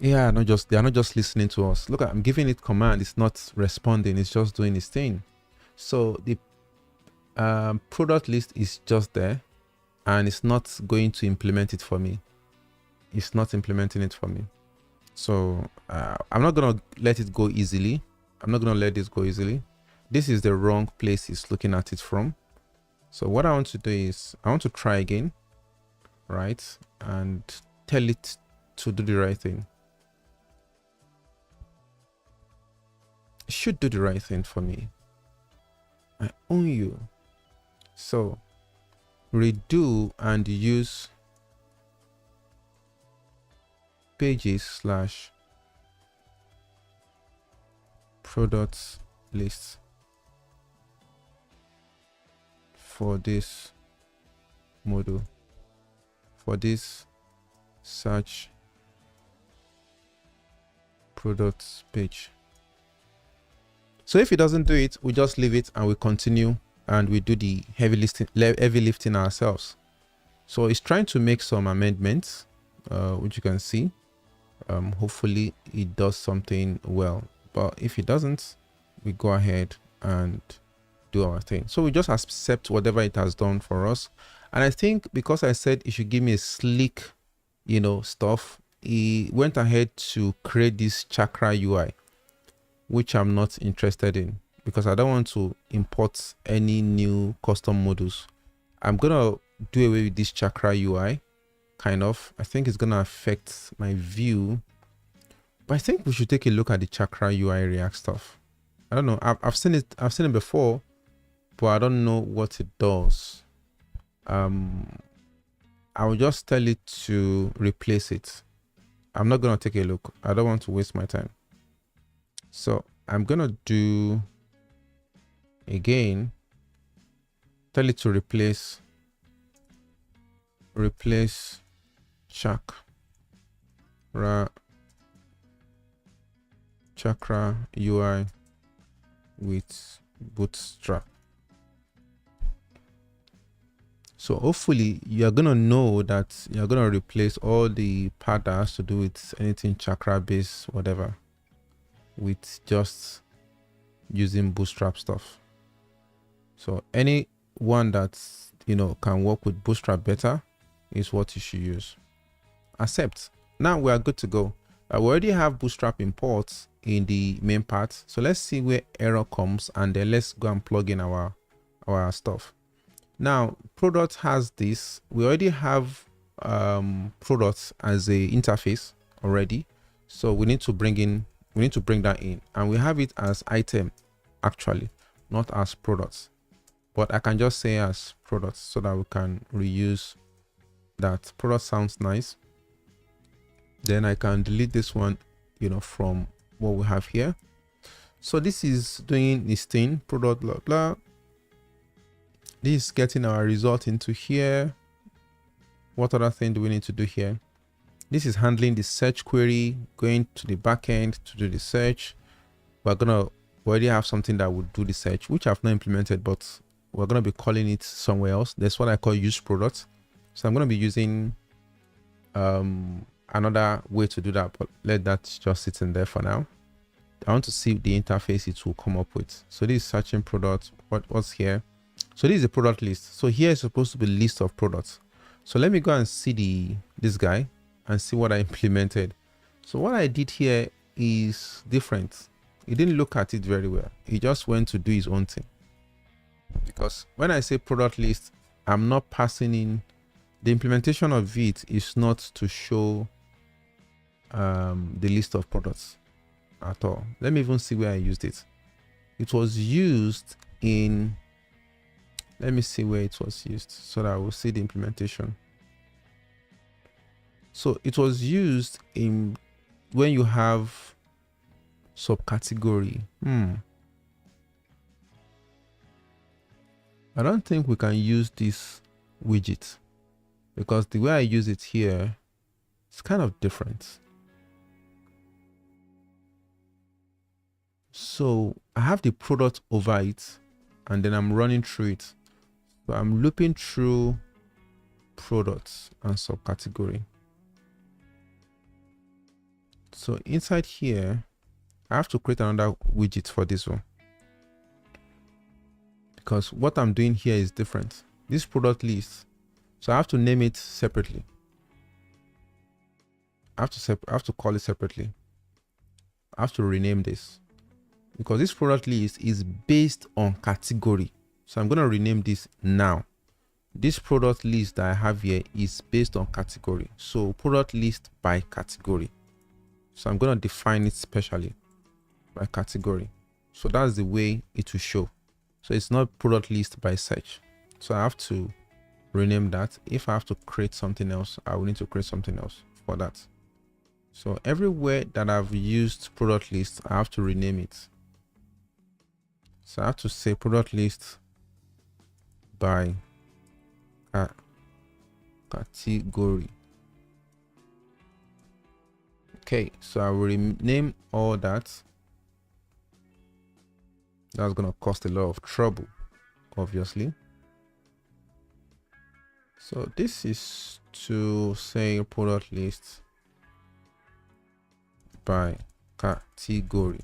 Speaker 1: Yeah, they're not just listening to us. Look, I'm giving it command, it's not responding, it's just doing its thing. So the product list is just there and it's not going to implement it for me. It's not implementing it for me. So I'm not gonna let it go easily. I'm not gonna let this go easily. This is the wrong place it's looking at it from. So what I want to do is I want to try again, right? And tell it to do the right thing. It should do the right thing for me. I own you. So redo and use pages slash products list for this module, for this search products page. So if it doesn't do it, we just leave it and we continue and we do the heavy lifting ourselves. So it's trying to make some amendments, which you can see. Hopefully it does something well, but if it doesn't, we go ahead and do our thing. So we just accept whatever it has done for us. And I think because I said it should give me a slick, stuff, he went ahead to create this chakra UI, which I'm not interested in because I don't want to import any new custom modules. I'm gonna do away with this chakra UI, kind of. I think it's gonna affect my view, but I think we should take a look at the chakra UI React stuff. I don't know. I've seen it before, but I don't know what it does. I will just tell it to replace it. I'm not gonna take a look. I don't want to waste my time. So I'm gonna do again, tell it to replace chakra UI with Bootstrap. So hopefully you're gonna know that you're gonna replace all the part that has to do with anything chakra based, whatever, with just using Bootstrap stuff. So any one that's can work with Bootstrap better is what you should use. Accept. Now we are good to go. We already have Bootstrap imports in the main part, so let's see where error comes and then let's go and plug in our stuff. Now product has this. We already have products as a interface already, so we need to bring that in, and we have it as item actually, not as products, but I can just say as products so that we can reuse that. Product sounds nice. Then I can delete this one from what we have here. So this is doing this thing, product blah blah. This is getting our result into here. What other thing do we need to do here? This is handling the search query, going to the backend to do the search. We already have something that would do the search, which I've not implemented, but we're going to be calling it somewhere else. That's what I call use product. So I'm going to be using another way to do that, but let that just sit in there for now. I want to see the interface it will come up with. So this is searching product. What's here? So this is a product list. So here is supposed to be a list of products. So let me go and see this guy and see what I implemented. So what I did here is different. he didn't look at it very well. He just went to do his own thing. Because when I say product list, I'm not passing in, the implementation of it is not to show the list of products at all. Let me even see where I used it. It was used in, let me see where it was used so that I will see the implementation. So it was used in when you have subcategory. I don't think we can use this widget because the way I use it here is kind of different. So I have the product over it and then I'm running through it. So I'm looping through products and subcategory. So inside here, I have to create another widget for this one because what I'm doing here is different. This product list, so I have to name it separately. I have to call it separately. I have to rename this because this product list is based on category. So I'm going to rename this now. This product list that I have here is based on category. So product list by category. So I'm going to define it specially by category. So that's the way it will show. So it's not product list by search. So I have to rename that. If I have to create something else, I will need to create something else for that. So everywhere that I've used product list, I have to rename it. So I have to say product list by category. Okay, so I will rename all that. That's going to cost a lot of trouble, obviously. So this is to say product list by category.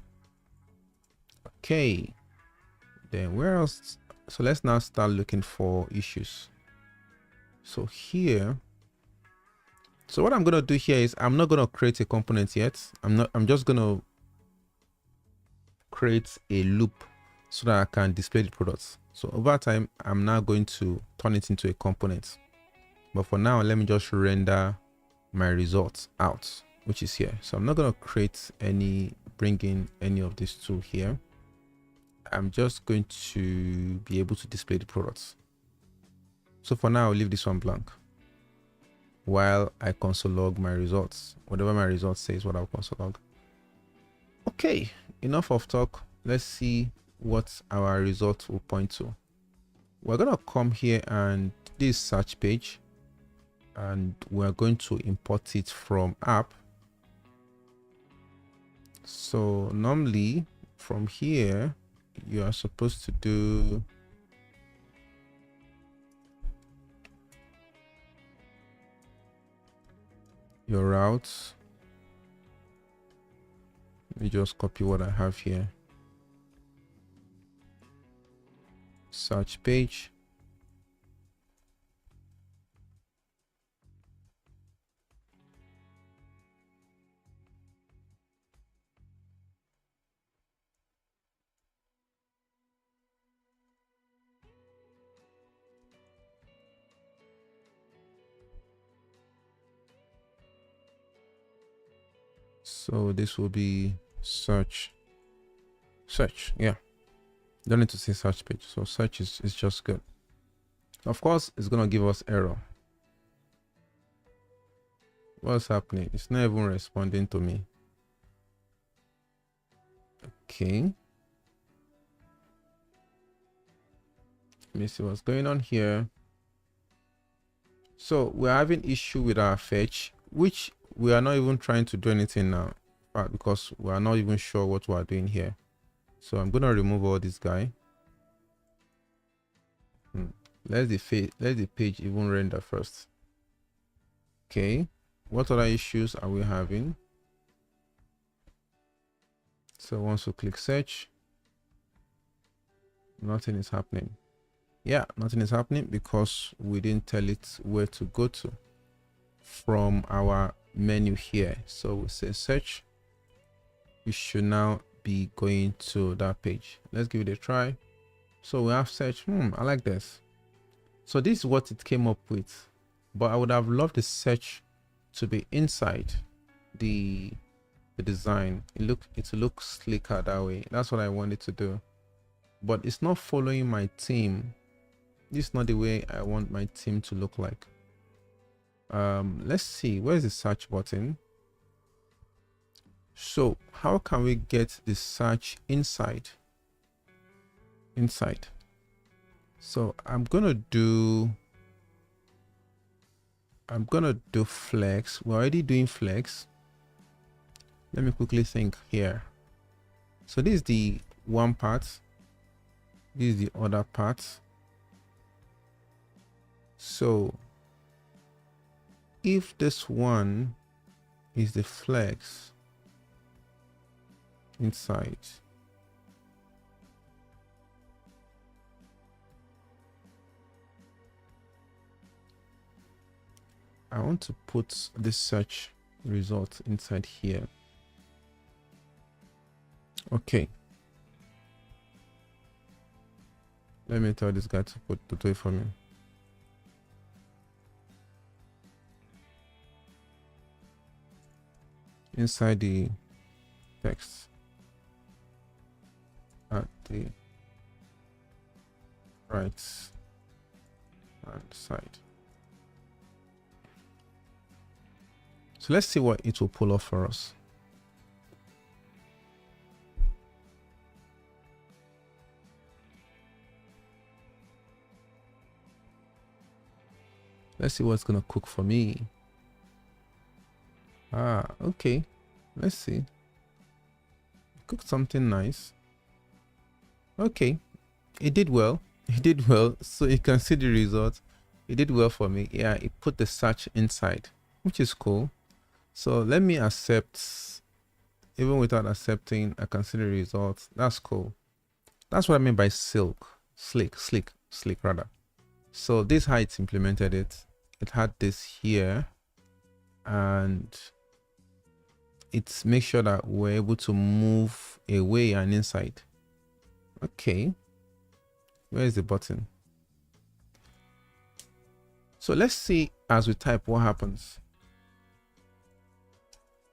Speaker 1: Okay, then where else? So let's now start looking for issues. So here, so what I'm going to do here is I'm not going to create a component yet. I'm just going to create a loop so that I can display the products. So over time, I'm now going to turn it into a component. But for now, let me just render my results out, which is here. So I'm not going to bring in any of these two here. I'm just going to be able to display the products. So for now, I'll leave this one blank while I console log my results. Whatever my results say is what I'll console log. Okay, enough of talk. Let's see what our results will point to. We're going to come here and this search page, and we're going to import it from app. So normally from here, you are supposed to do your routes. Let me just copy what I have here. Search page. So this will be search, yeah. Don't need to say search page. So search is just good. Of course, it's going to give us error. What's happening? It's not even responding to me. Okay. Let me see what's going on here. So we're having issue with our fetch, which we are not even trying to do anything now, because we are not even sure what we are doing here. So I'm going to remove all this guy. Let the page even render first. Okay, what other issues are we having? So once we click search, nothing is happening. Yeah, nothing is happening because we didn't tell it where to go to from our menu here. So we say search. We should now be going to that page. Let's give it a try. So we have search. I like this. So this is what it came up with, but I would have loved the search to be inside the design. It looks slicker that way. That's what I wanted to do, but it's not following my theme. This is not the way I want my theme to look like. Let's see, where's the search button? So how can we get the search inside? So I'm gonna do flex. We're already doing flex. Let me quickly think here. So this is the one part, this is the other part. So if this one is the flex inside, I want to put this search result inside here. Okay, let me tell this guy to do it for me. Inside the text at the right hand side. So let's see what it will pull off for us. Let's see what's gonna cook for me. Okay, let's see. Cooked something nice. Okay, it did well. It did well. So you can see the result. It did well for me. Yeah, it put the search inside, which is cool. So let me accept. Even without accepting, I can see the results. That's cool. That's what I mean by slick rather. So this is how it's implemented it. It had this here, and it's make sure that we're able to move away and inside. Okay, where is the button? So let's see as we type what happens.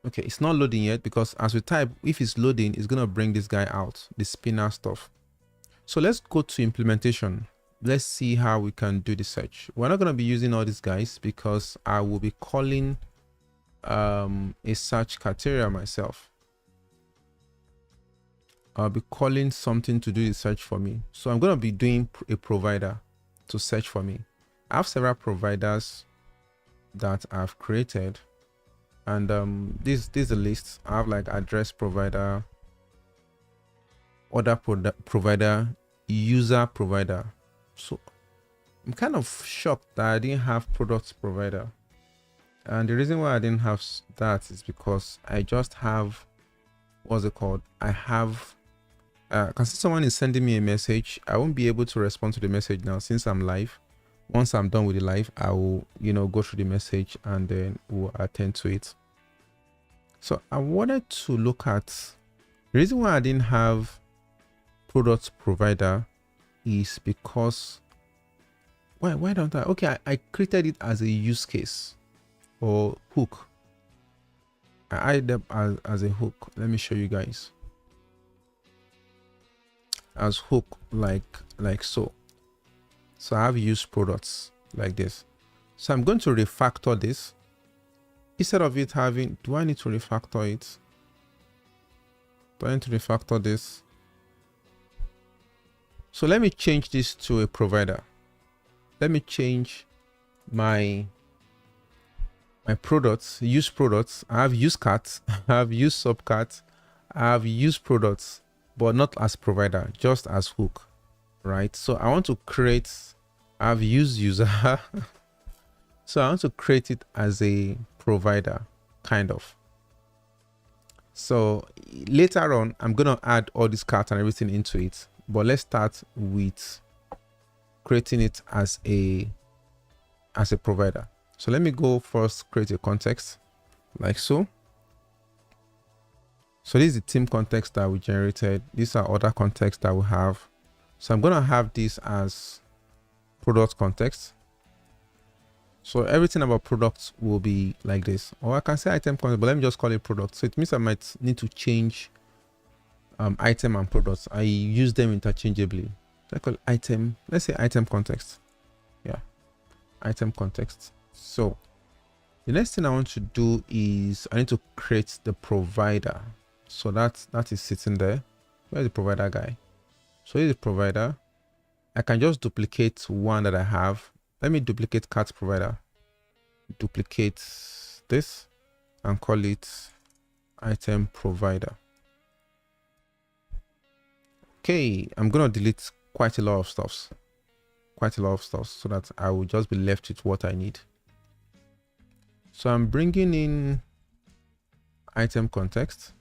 Speaker 1: Okay, it's not loading yet, because as we type, if it's loading, it's gonna bring this guy out, the spinner stuff. So let's go to implementation. Let's see how we can do the search. We're not gonna be using all these guys because I will be calling a search criteria myself. I'll be calling something to do the search for me. So I'm going to be doing a provider to search for me. I have several providers that I've created, and this is a list. I have like address provider, order provider, user provider. So I'm kind of shocked that I didn't have product provider. And the reason why I didn't have that is because I just have, what's it called? I have, because someone is sending me a message, I won't be able to respond to the message now since I'm live. Once I'm done with the live, I will, go through the message and then we'll attend to it. So I wanted to look at the reason why I didn't have product provider is because, why don't I? Okay, I created it as a use case or hook. I added them as a hook. Let me show you guys. As hook, like so. So I have used products like this. So I'm going to refactor this. Instead of it having, do I need to refactor it? Do I need to refactor this? So let me change this to a provider. Let me change my products, use products. I have use carts, I have use subcarts, I have used products, but not as provider, just as hook, right? So I want to create, I have used user. So I want to create it as a provider, kind of. So later on, I'm going to add all this carts and everything into it, but let's start with creating it as a provider. So let me go first create a context like so. So this is the team context that we generated. These are other contexts that we have. So I'm going to have this as product context. So everything about products will be like this, or I can say item context, but let me just call it product. So it means I might need to change item and products. I use them interchangeably. So I call it item, let's say item context. Yeah, item context. So the next thing I want to do is I need to create the provider. So that is sitting there. Where's the provider guy? So here's the provider. I can just duplicate one that I have. Let me duplicate cat provider. Duplicate this and call it item provider. Okay, I'm gonna delete quite a lot of stuff. So that I will just be left with what I need. So I'm bringing in item context.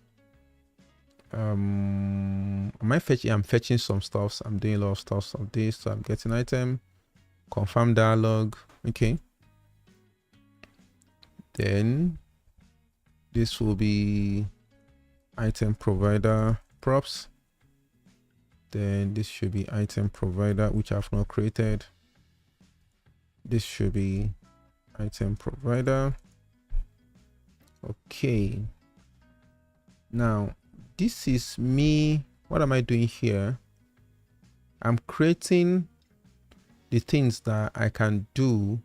Speaker 1: I'm fetching some stuff. I'm doing a lot of stuff of this. So I'm getting item, confirm dialog. Okay. Then this will be item provider props. Then this should be item provider, which I've not created. This should be item provider. Okay. Now, this is me. What am I doing here? I'm creating the things that I can do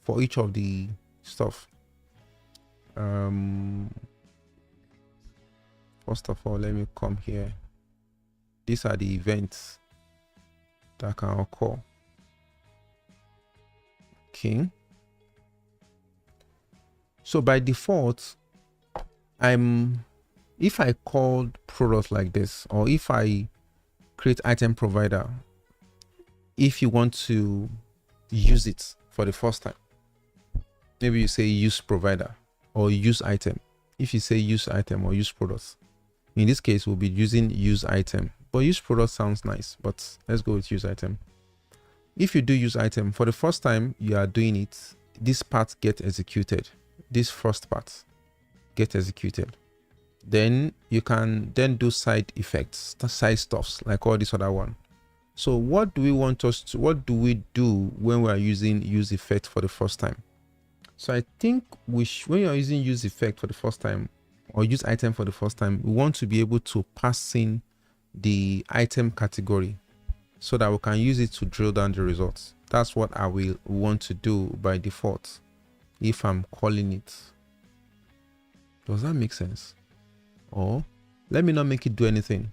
Speaker 1: for each of the stuff. First of all, let me come here. These are the events that can occur. Okay. So by default, if I called product like this, or if I create item provider, if you want to use it for the first time, maybe you say use provider or use item. If you say use item or use products, in this case we'll be using use item, but use product sounds nice, but let's go with use item. If you do use item for the first time you are doing it, this part get executed. This first part get executed. Then you can then do side effects, side stuffs like all this other one. So what do we do when we are using use effect for the first time? So I think when you're using use effect for the first time or use item for the first time, we want to be able to pass in the item category so that we can use it to drill down the results. That's what I will want to do by default if I'm calling it. Does that make sense? Or let me not make it do anything.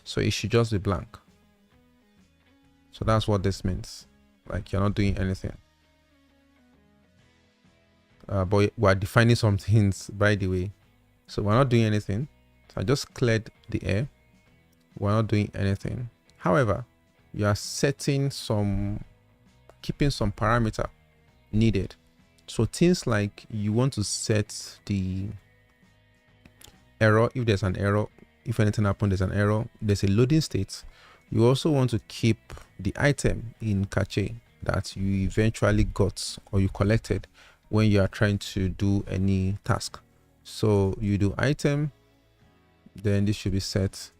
Speaker 1: So it should just be blank. So that's what this means. Like you're not doing anything. But we're defining some things, by the way. So we're not doing anything. So I just cleared the air. We're not doing anything. However, you are keeping some parameter needed. So things like you want to set the error. If there's an error, if anything happens, there's an error. There's a loading state. You also want to keep the item in cache that you eventually got or you collected when you are trying to do any task. So you do item, then this should be set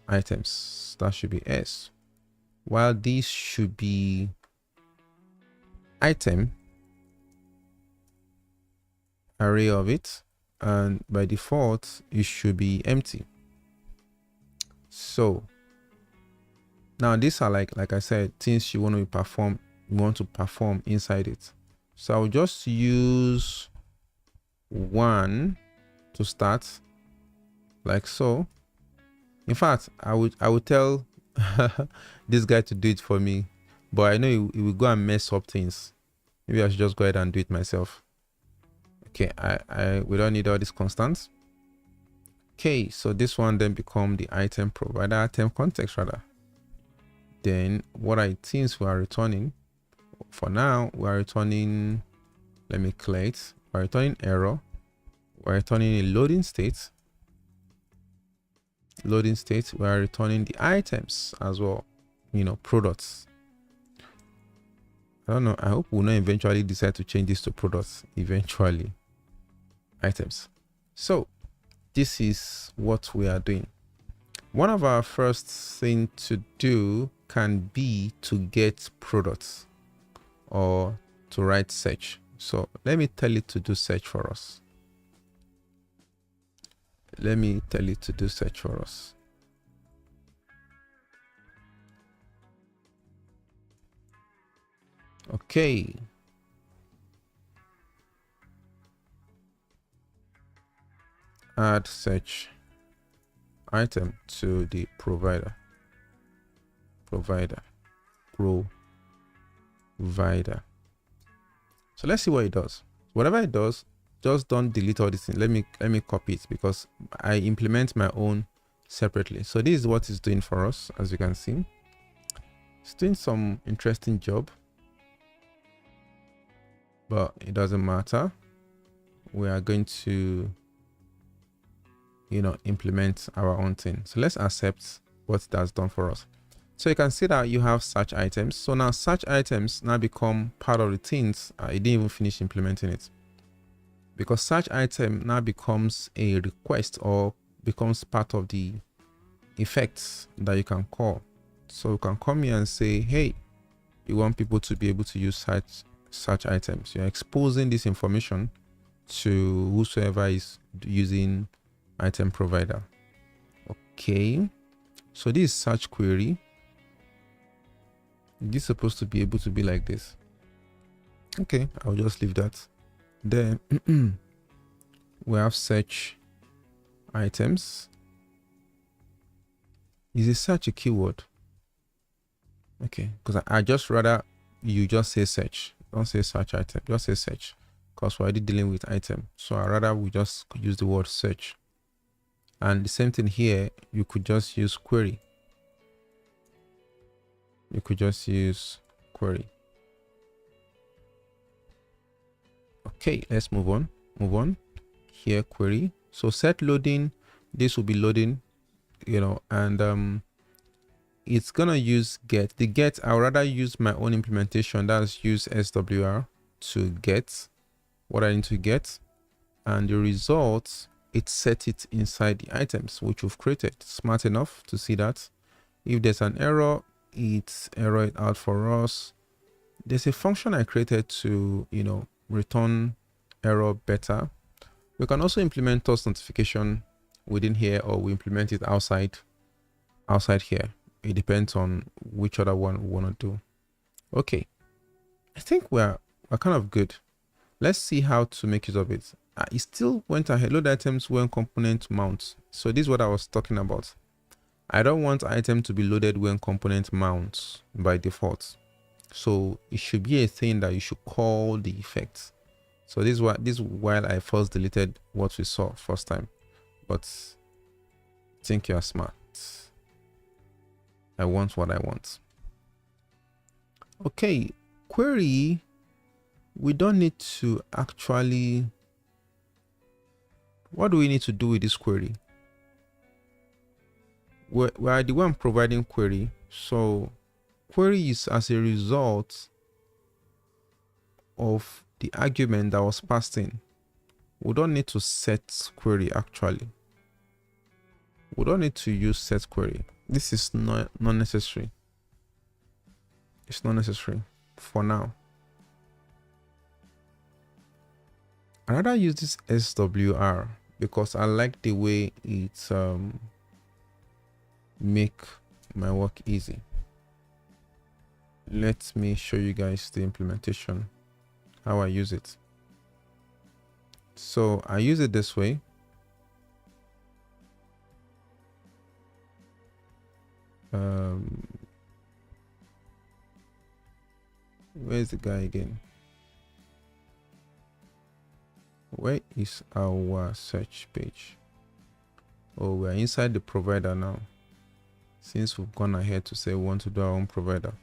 Speaker 1: items. That should be S. While this should be item, array of it, and by default it should be empty. So now these are like I said, things you want to perform inside it. So I'll just use one to start, like so. In fact, I would tell this guy to do it for me, but I know he will go and mess up things. Maybe I should just go ahead and do it myself. Okay, we don't need all these constants. Okay, so this one then become the item provider, item context rather. Then what I think we are returning for now, we are returning, let me clear it. We're returning error. We're returning a loading state. We are returning the items as well, products. I don't know, I hope we'll not eventually decide to change this to products eventually. Items. So this is what we are doing. One of our first thing to do can be to get products or to write search. So let me tell it to do search for us. Let me tell it to do search for us. Okay. Add search item to the provider. So let's see what it does. Whatever it does, just don't delete all this thing. Let me copy it because I implement my own separately. So this is what it's doing for us. As you can see, it's doing some interesting job, but it doesn't matter. We are going to, you know, implement our own thing. So let's accept what that's done for us. So you can see that you have search items. So now search items now become part of the things. I didn't even finish implementing it because search item now becomes a request or becomes part of the effects that you can call. So you can come here and say, hey, you want people to be able to use search items. You're exposing this information to whosoever is using item provider. Okay, so this is search query. This is supposed to be able to be like this. Okay, I'll just leave that. Then we have search items. Is a search a keyword? Okay, because I just rather you just say search. Don't say search item, just say search, because we're already dealing with item. So I rather we just use the word search. And the same thing here, you could just use query. You could just use query. Okay, let's move on. Here, query. So set loading, this will be loading, you know, and it's gonna use get. The get, I'd rather use my own implementation. That's use SWR to get what I need to get, and the results, it set it inside the items which we've created. Smart enough to see that. If there's an error, it's error it out for us. There's a function I created to, you know, return error better. We can also implement toast notification within here, or we implement it outside here. It depends on which other one we want to do. Okay, I think we're kind of good. Let's see how to make use of it. It still went ahead. Load items when component mounts. So this is what I was talking about. I don't want item to be loaded when component mounts by default. So it should be a thing that you should call the effect. So this is while I first deleted what we saw first time, but I think you're smart. I want what I want. Okay, query. We don't need to actually. What do we need to do with this query? We are the one providing query. So query is as a result of the argument that was passed in. We don't need to set query actually. We don't need to use set query. This is not necessary. It's not necessary for now. I'd rather use this SWR because I like the way it make my work easy. Let me show you guys the implementation, how I use it. So I use it this way. Where's the guy again? Where is our search page? Oh, we're inside the provider now, since we've gone ahead to say we want to do our own provider.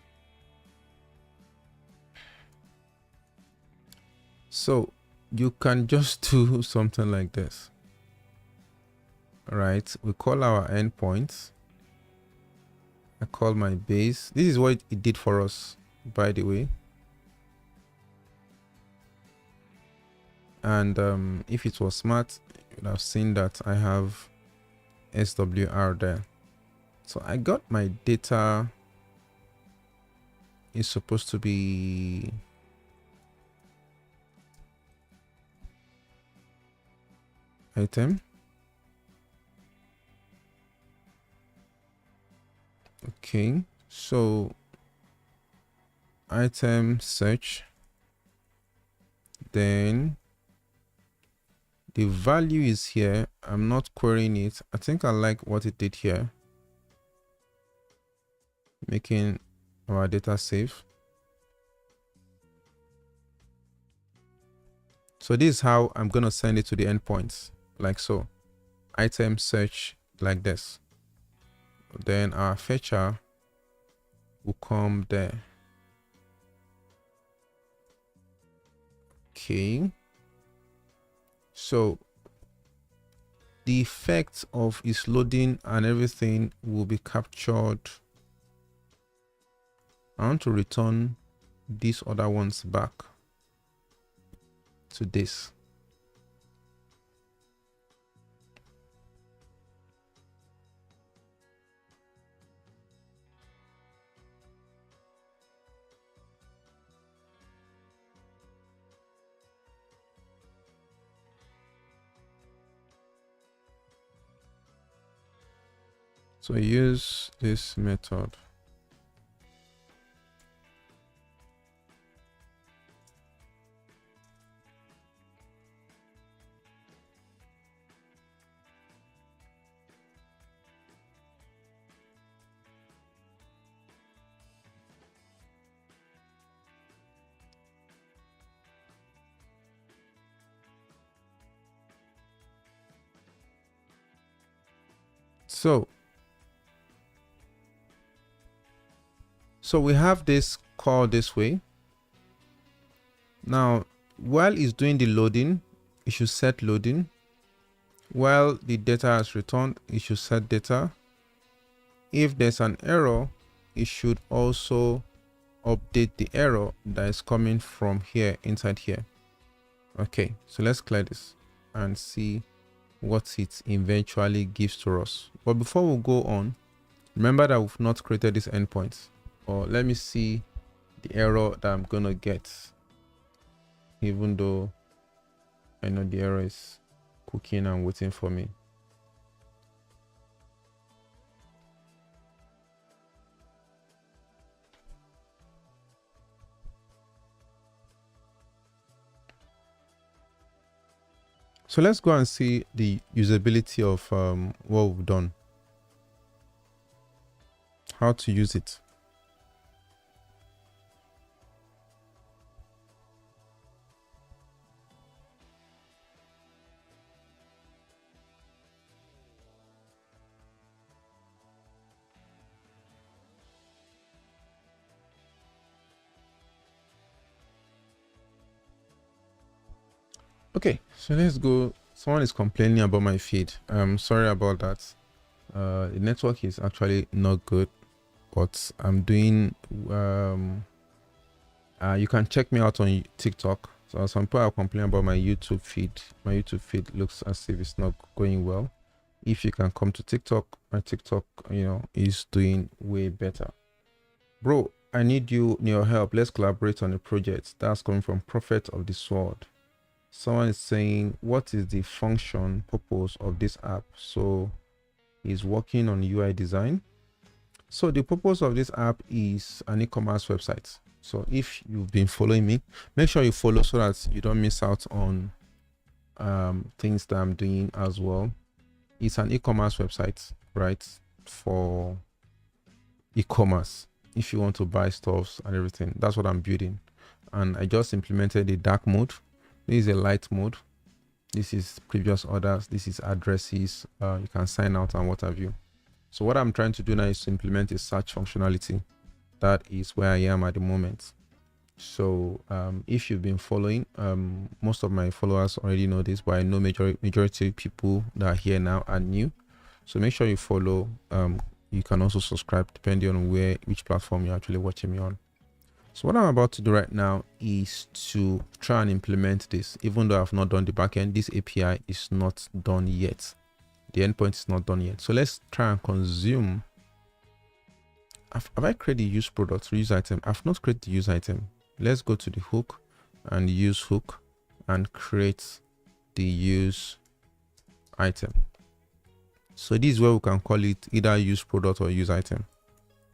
Speaker 1: So you can just do something like this. All right, we call our endpoints. I call my base. This is what it did for us, by the way. And if it was smart, would have seen that I have SWR there. So I got my data is supposed to be item. Okay, so item search, then the value is here. I'm not querying it. I think I like what it did here, making our data safe. So this is how I'm going to send it to the endpoints, like so. Item search like this. Then our fetcher will come there. Okay. So the effect of its loading and everything will be captured. I want to return these other ones back to this. So use this method. So we have this call this way. Now, while it's doing the loading, it should set loading. While the data is returned, it should set data. If there's an error, it should also update the error that is coming from here inside here. Okay, so let's clear this and see what it eventually gives to us. But before we go on, remember that we've not created this endpoint. Or let me see the error that I'm gonna get, even though I know the error is cooking and waiting for me. So let's go and see the usability of what we've done, how to use it. Okay, so let's go. Someone is complaining about my feed. Sorry about that. The network is actually not good, but I'm doing you can check me out on TikTok. So some people are complaining about my YouTube feed. My YouTube feed looks as if it's not going well. If you can come to TikTok, my TikTok, is doing way better. Bro, I need your help. Let's collaborate on a project. That's coming from Prophet of the Sword. Someone is saying, what is the function purpose of this app? So he's working on UI design. So the purpose of this app is an e-commerce website. So if you've been following me, make sure you follow so that you don't miss out on things that I'm doing as well. It's an e-commerce website, right? For e-commerce. If you want to buy stuff and everything, that's what I'm building. And I just implemented the dark mode. This is a light mode. This is previous orders. This is addresses. You can sign out and what have you. So what I'm trying to do now is to implement a search functionality. That is where I am at the moment. So if you've been following, most of my followers already know this, but I know majority of people that are here now are new. So make sure you follow. You can also subscribe depending on which platform you're actually watching me on. So what I'm about to do right now is to try and implement this. Even though I've not done the backend, this API is not done yet. The endpoint is not done yet. So let's try and consume. Have I created the use product, use item? I've not created the use item. Let's go to the hook and use hook and create the use item. So this is where we can call it either use product or use item.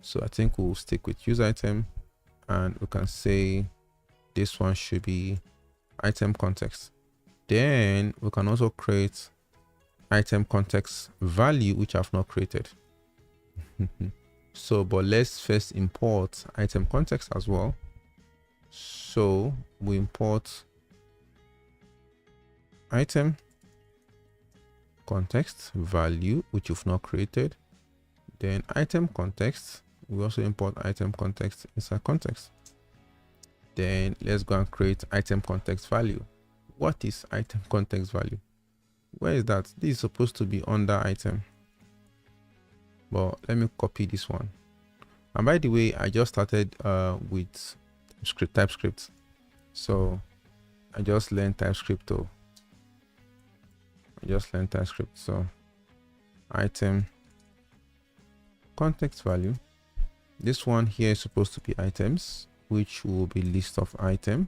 Speaker 1: So I think we'll stick with use item, and we can say this one should be item context. Then we can also create item context value, which I've not created. So, but let's first import item context as well. So we import item context value, which you've not created. Then item context, we also import item context inside context. Then let's go and create item context value. What is item context value? Where is that? This is supposed to be under item, but let me copy this one. And by the way, I just started with TypeScript, so I just learned TypeScript too. So item context value, this one here is supposed to be items, which will be list of item,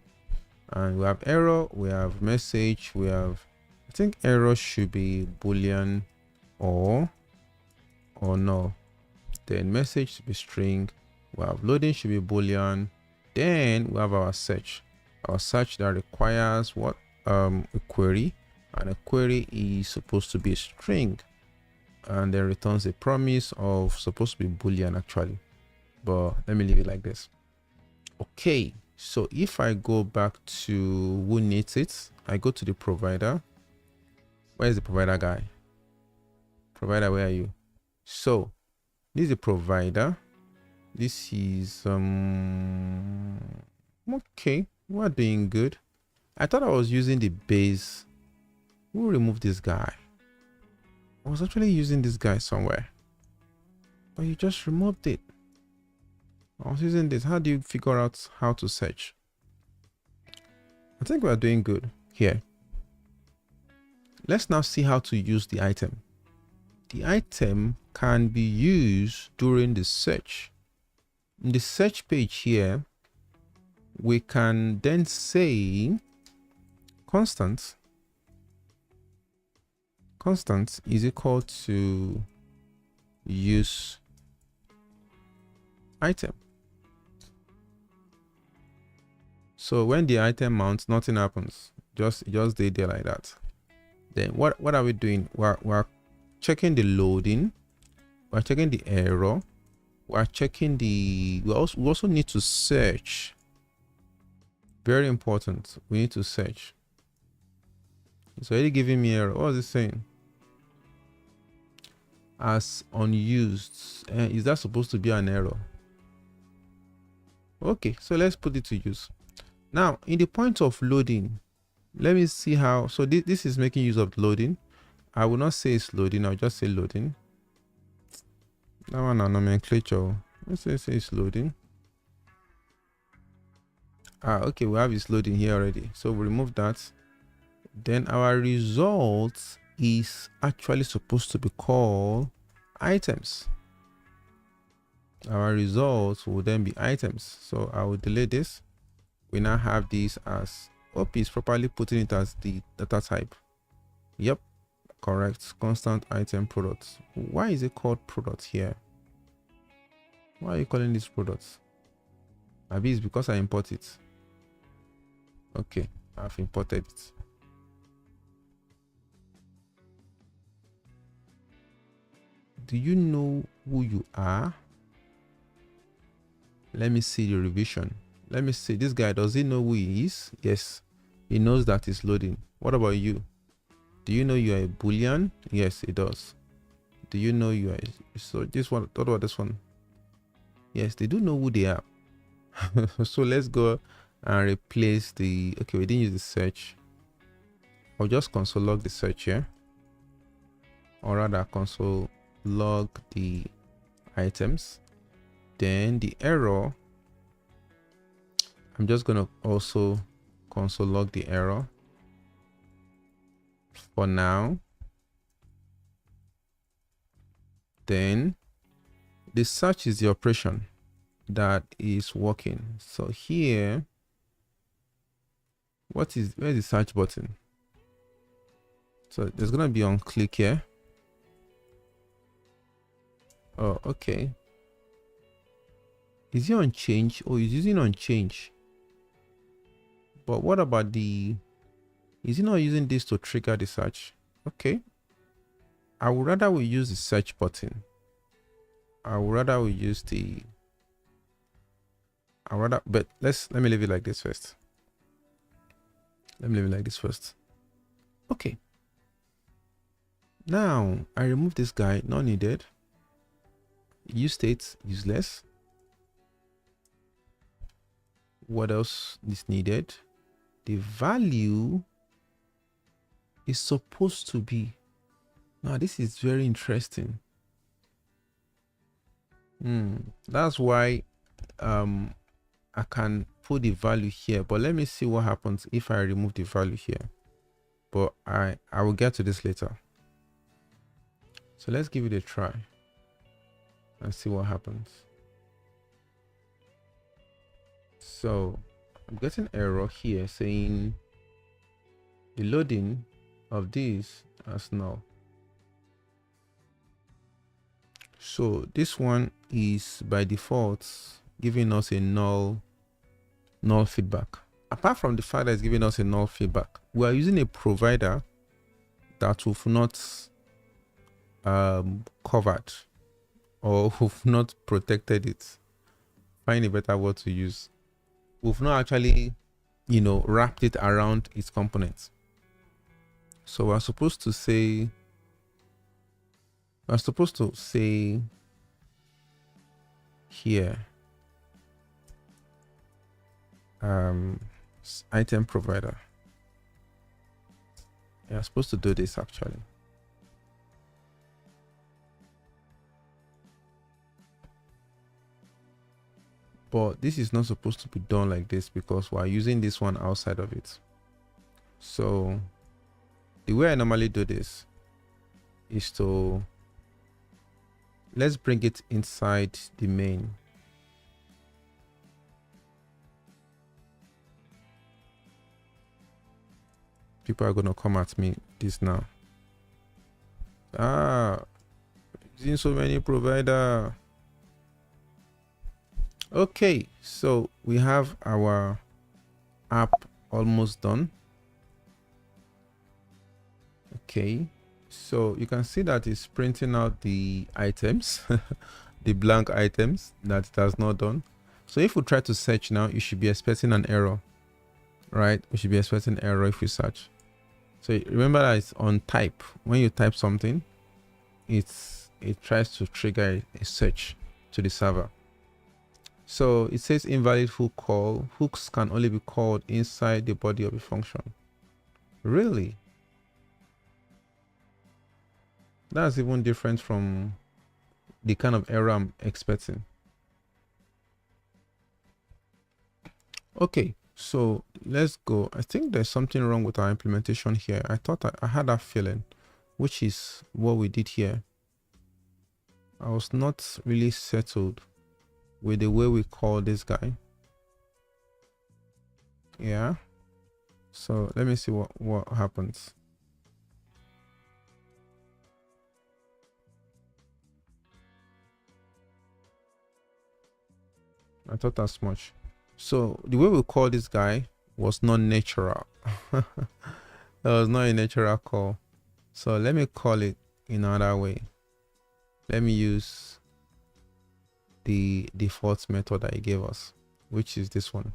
Speaker 1: and we have error, we have message, we have, I think error should be boolean or no. Then message should be string, we have loading should be boolean. Then we have our search that requires what, a query, and a query is supposed to be a string, and then returns a promise of supposed to be boolean actually, but let me leave it like this. Okay, so if I go back to who needs it, I go to the provider. Where is the provider guy? Provider, where are you? So this is the provider. This is okay, we're doing good. I thought I was using the base. We'll remove this guy. I was actually using this guy somewhere, but you just removed it. I was using this. How do you figure out how to search? I think we're doing good here. Let's now see how to use the item. The item can be used during the search. In the search page here, we can then say constant is equal to use item. So when the item mounts, nothing happens. Just stay there like that. Then what are we doing? We're checking the loading, we're checking the error, we're checking the, we also need to search. Very important, we need to search. It's already giving me error. What is it saying? As unused. Is that supposed to be an error? Okay, so let's put it to use. Now in the point of loading, let me see how. So this is making use of loading. I will not say it's loading, I'll just say loading. That one a nomenclature. Let's say it's loading. Okay, we have it's loading here already, so we remove that. Then our result is actually supposed to be called items. Our results will then be items. So I will delete this. We now have this as OP is properly putting it as the data type. Yep, correct. Constant item product. Why is it called product here? Why are you calling this product? Maybe it's because I import it. Okay, I've imported it. Do you know who you are? Let me see the revision. Let me see. This guy, does he know who he is? Yes, he knows that it's loading. What about you? Do you know you are a boolean? Yes, it does. Do you know you are so this one? What about this one? Yes, they do know who they are. So let's go and replace the, okay, we didn't use the search. I'll just console log the search here, or rather console log the items. Then the error, I'm just going to also console log the error for now. Then the search is the operation that is working. So here, where's the search button? So there's going to be on click here. Oh, okay. Is it on change? Oh, he's using on change. But what about is he not using this to trigger the search? Okay. I would rather we use the search button. But let me leave it like this first. Okay. Now I remove this guy, not needed. Use state, useless. What else is needed? The value is supposed to be. Now this is very interesting. That's why I can put the value here, but let me see what happens if I remove the value here. But I will get to this later. So let's give it a try and see what happens. So I'm getting error here saying the loading of this as null. So this one is by default giving us a null feedback. Apart from the fact that it's giving us a null feedback, we are using a provider that we've not covered, or we've not protected it. Find a better word to use. We've not actually, wrapped it around its components. So we're supposed to say here, item provider. You're supposed to do this actually. But this is not supposed to be done like this because we're using this one outside of it. So the way I normally do this is to let's bring it inside the main. People are gonna come at me this now. Using so many provider. Okay, so we have our app almost done. Okay, so you can see that it's printing out the items, the blank items that it has not done. So if we try to search now, you should be expecting an error, right? We should be expecting an error if we search. So remember that it's on type. When you type something, it tries to trigger a search to the server. So it says invalid hook call. Hooks can only be called inside the body of a function. Really? That's even different from the kind of error I'm expecting. Okay, so let's go. I think there's something wrong with our implementation here. I thought I had that feeling, which is what we did here. I was not really settled with the way we call this guy. Yeah. So let me see what happens. I thought as much. So the way we call this guy was not natural. That was not a natural call. So let me call it in another way. Let me use the default method that he gave us, which is this one.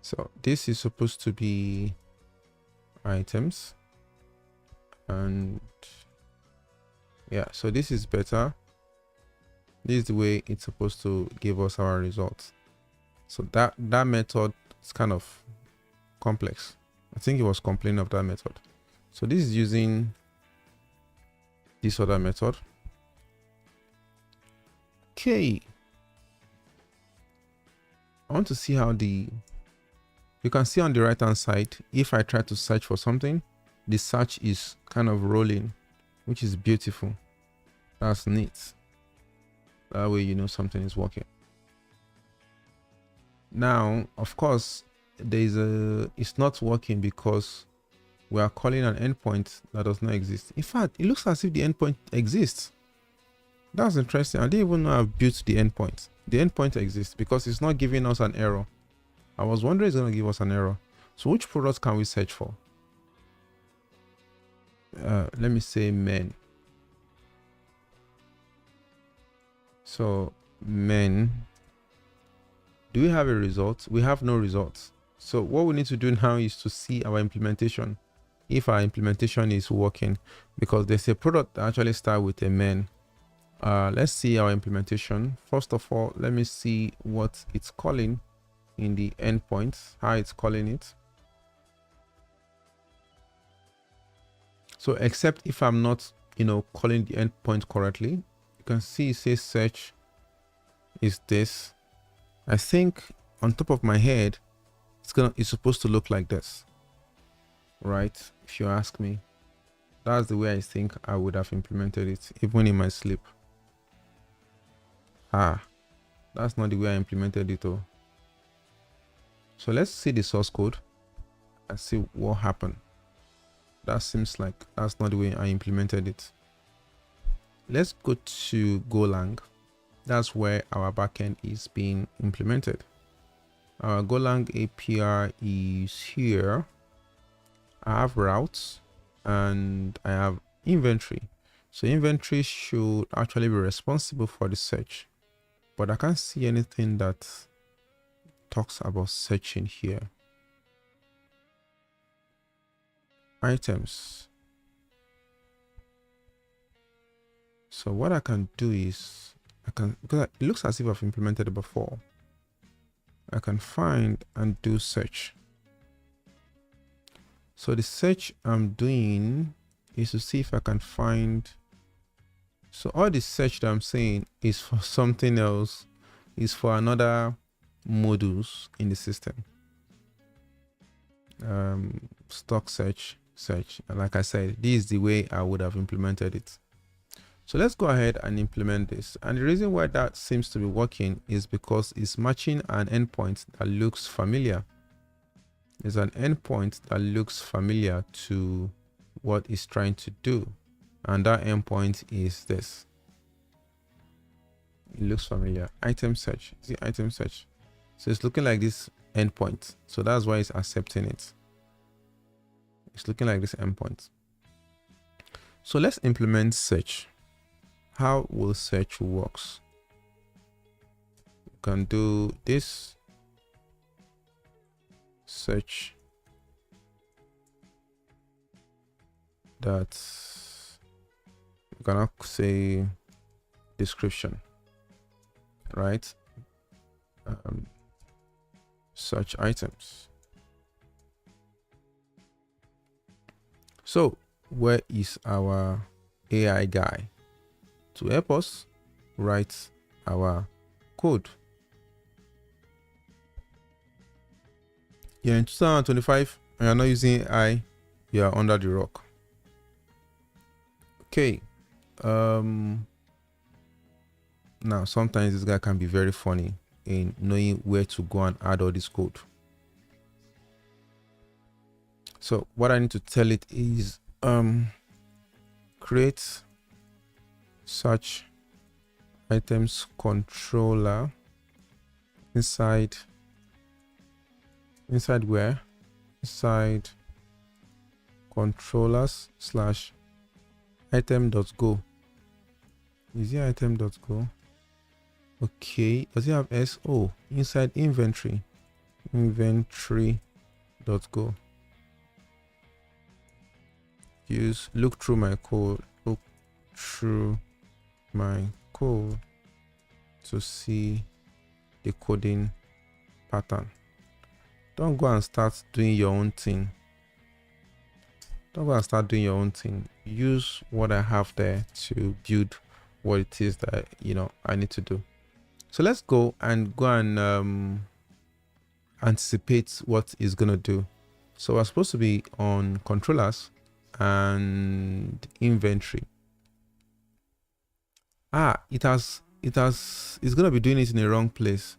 Speaker 1: So this is supposed to be items, and yeah, so this is better. This is the way it's supposed to give us our results. So that method is kind of complex. I think it was complaining of that method. So this is using this other method. Okay. I want to see how you can see on the right hand side, if I try to search for something, the search is kind of rolling, which is beautiful. That's neat. That way you know something is working. Now, of course, it's not working because we are calling an endpoint that does not exist. In fact, it looks as if the endpoint exists. That's interesting. I didn't even know I've built the endpoint. The endpoint exists because it's not giving us an error. I was wondering it's going to give us an error. So which product can we search for? Let me say men. So men. Do we have a result? We have no results. So what we need to do now is to see our implementation, if our implementation is working, because there's a product that actually starts with a men. Let's see our implementation. First of all, let me see what it's calling in the endpoint, how it's calling it. So except if I'm not, calling the endpoint correctly, you can see it says search is this. I think on top of my head, it's supposed to look like this, right? If you ask me, that's the way I think I would have implemented it, even in my sleep. That's not the way I implemented it though. So let's see the source code and see what happened. That seems like that's not the way I implemented it. Let's go to Golang. That's where our backend is being implemented. Our Golang API is here. I have routes and I have inventory. So inventory should actually be responsible for the search, but I can't see anything that talks about searching here. Items. So what I can do is because it looks as if I've implemented it before, I can find and do search. So the search I'm doing is to see if I can find. So all the search that I'm saying is for something else, is for another modules in the system. Stock search. And like I said, this is the way I would have implemented it. So let's go ahead and implement this. And the reason why that seems to be working is because it's matching an endpoint that looks familiar. There's an endpoint that looks familiar to what it's trying to do. And that endpoint is this. It looks familiar. Item search. See item search. So it's looking like this endpoint. So that's why it's accepting it. It's looking like this endpoint. So let's implement search. How will search works? You can do this. Search that you cannot say description, right? Search items. So where is our AI guy to help us write our code? You're in 2025 and you're not using AI, you are under the rock. Okay. Now sometimes this guy can be very funny in knowing where to go and add all this code. So what I need to tell it is create search items controller inside where? Inside controllers slash item.go. Is it item.go? Okay. Does it have SO? Inside inventory. Inventory.go. Look through my code. Look through my code to see the coding pattern. Don't go and start doing your own thing Don't go and start doing your own thing. Use what I have there to build what it is that, you know, I need to do. So let's go and anticipate what it's going to do. So we're supposed to be on controllers and inventory. It's going to be doing it in the wrong place.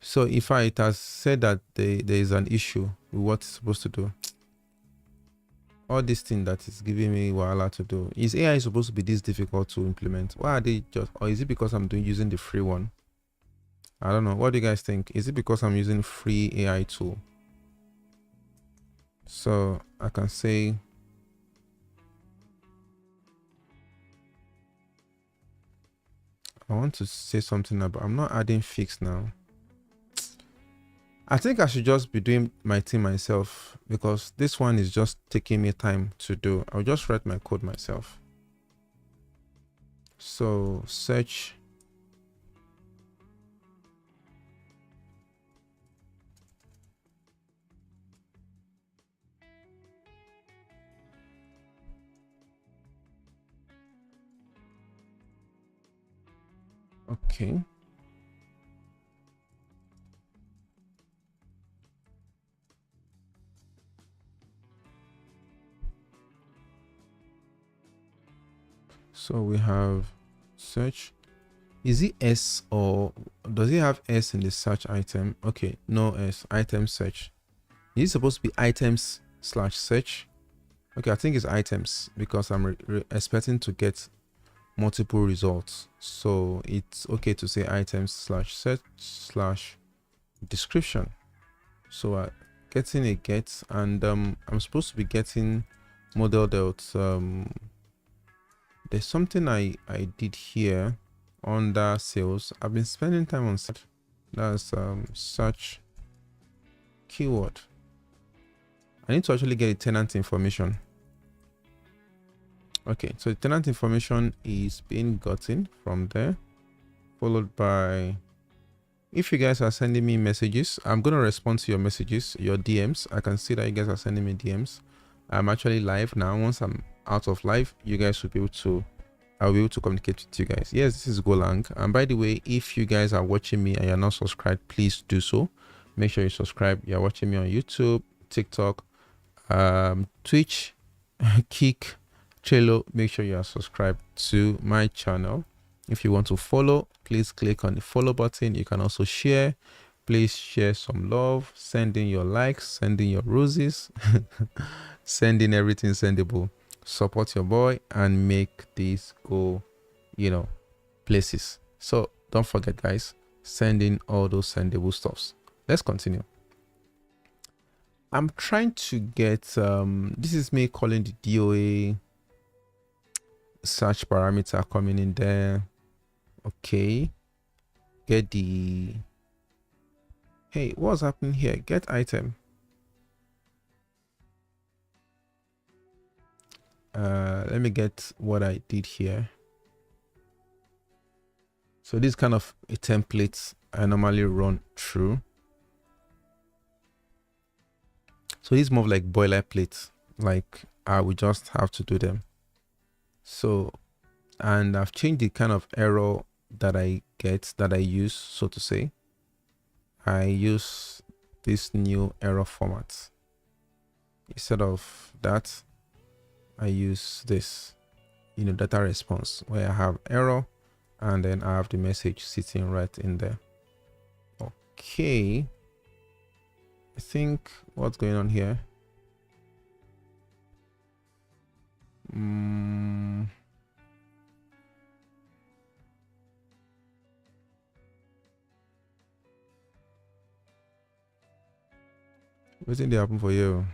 Speaker 1: So if it has said that there is an issue with what it's supposed to do. All this thing that is giving me wahala to do. Is AI supposed to be this difficult to implement? Why are they just, or is it because I'm using the free one? I don't know. What do you guys think? Is it because I'm using free AI tool? So I can say I want to say something about, I'm not adding fix now. I think I should just be doing my thing myself because this one is just taking me time to do. I'll just write my code myself. So search. Okay. So we have search. Is it S or does it have S in the search item? Okay, no S. Item search. Is it supposed to be items / search? Okay, I think it's items because I'm expecting to get multiple results. So it's okay to say items / search / description. So getting a get, and I'm supposed to be getting model dot there's something I did here under sales. I've been spending time on search. That's search keyword. I need to actually get a tenant information. Okay, so the tenant information is being gotten from there, followed by, if you guys are sending me messages, I'm going to respond to your messages, your DMs. I can see that you guys are sending me DMs. I'm actually live now. Once I'm out of live, you guys will be able to, I'll be able to communicate with you guys. Yes, this is Golang. And by the way, if you guys are watching me and you're not subscribed, please do so. Make sure you subscribe. You're watching me on YouTube, TikTok, Twitch, Kick, Trello. Make sure you are subscribed to my channel. If you want to follow, please click on the follow button. You can also share. Please share some love. Send in your likes, send in your roses, send in everything sendable. Support your boy and make this go, you know, places. So don't forget, guys, send in all those sendable stuffs. Let's continue. I'm trying to get this is me calling the DOA search parameter coming in there. Okay, get the, hey, what's happening here? Get item. Let me get what I did here. So this kind of a template I normally run through. So it's more of like boilerplate, like I will just have to do them. So, and I've changed the kind of error that I get, that I use, so to say. I use this new error format. Instead of that, I use this, you know, data response, where I have error and then I have the message sitting right in there. Okay, I think what's going on here, what did happen for you?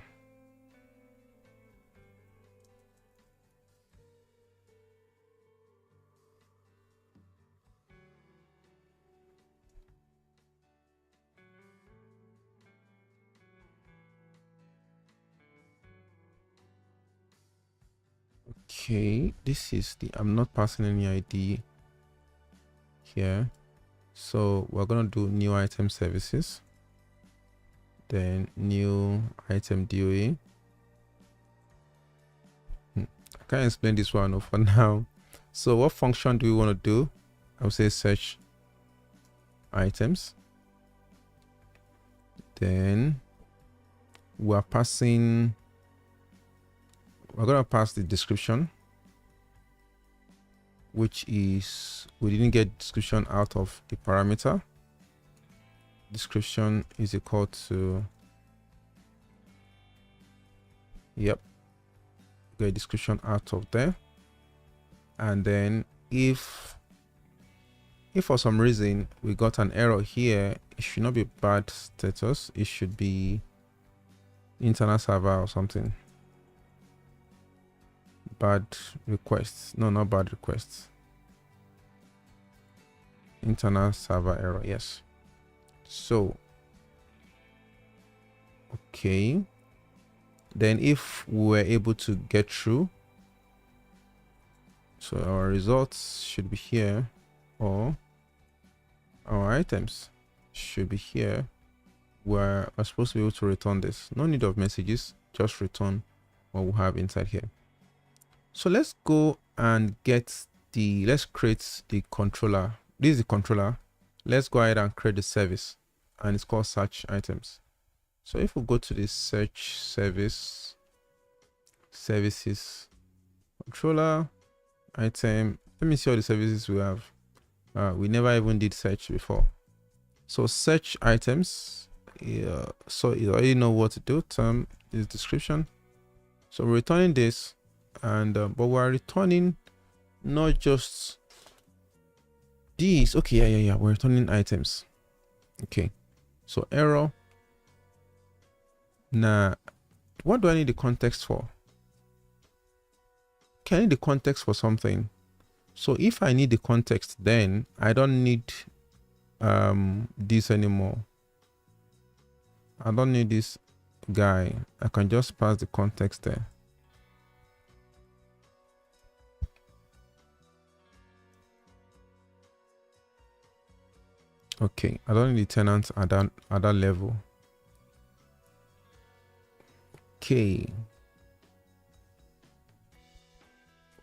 Speaker 1: Okay, this is the, I'm not passing any ID here. So we're gonna do new item services, then new item DOA, I can't explain this one for now. So what function do we want to do? I would say search items. Then we're going to pass the description, which is, we didn't get description out of the parameter. Description is equal to, yep, get description out of there. And then if for some reason we got an error here, it should not be bad status, it should be internal server or something. Bad requests, no, not bad requests, internal server error. Yes. So okay, then if we were able to get through, so our results should be here, or our items should be here, where we're supposed to be able to return this. No need of messages, just return what we have inside here. So let's go and get let's create the controller. This is the controller. Let's go ahead and create the service, and it's called search items. So if we go to the search services controller item, let me see all the services we have. We never even did search before. So search items, yeah, so you already know what to do. Term is description. So we're returning this, and but we're returning not just these. Okay, yeah, we're returning items. Okay, so error. Now what do I need the context for? Can I need the context for something? So if I need the context, then I don't need this anymore. I don't need this guy. I can just pass the context there. Okay, I don't need the tenants at that level. Okay,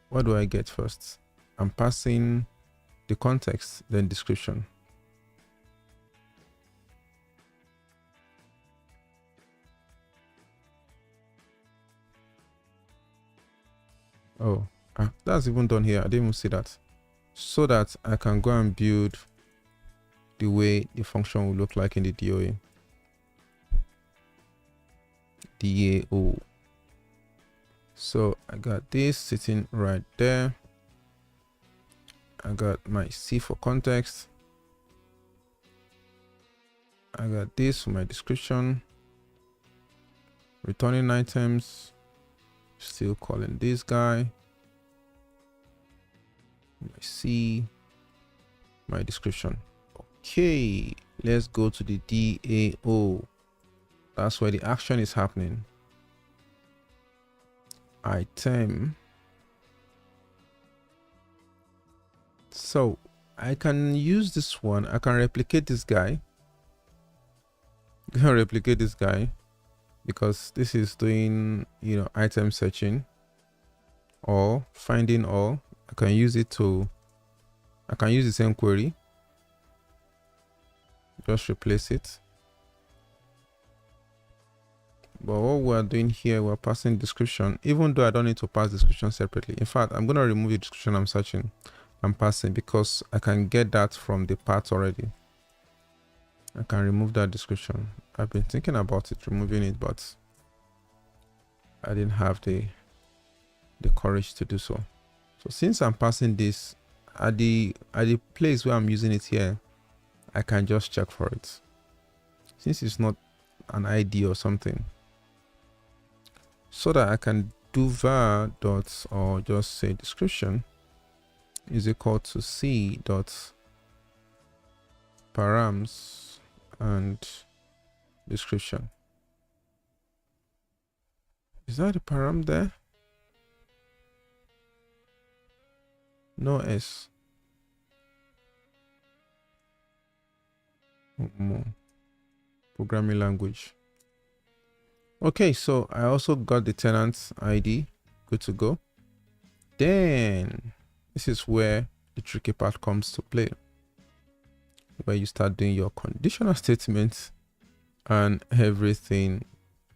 Speaker 1: what do I get first? I'm passing the context, then description. Oh, that's even done here. I didn't even see that. So that I can go and build the way the function will look like in the DOA. DAO. So I got this sitting right there. I got my C for context. I got this for my description. Returning items. Still calling this guy. My C. My description. Okay, let's go to the DAO. That's where the action is happening. Item. So I can use this one. I can replicate this guy. I can replicate this guy because this is doing, you know, item searching or finding all. I can use it to, I can use the same query. Just replace it. But what we're doing here, we're passing description, even though I don't need to pass description separately. In fact, I'm going to remove the description I'm searching. I'm passing because I can get that from the path already. I can remove that description. I've been thinking about it, removing it, but I didn't have the courage to do so. So since I'm passing this at the place where I'm using it here, I can just check for it. Since it's not an ID or something, so that I can do var dot, or just say description is equal to c dot params and description. Is that the param there? No S. Programming language. Okay, so I also got the tenant ID. Good to go. Then this is where the tricky part comes to play, where you start doing your conditional statements and everything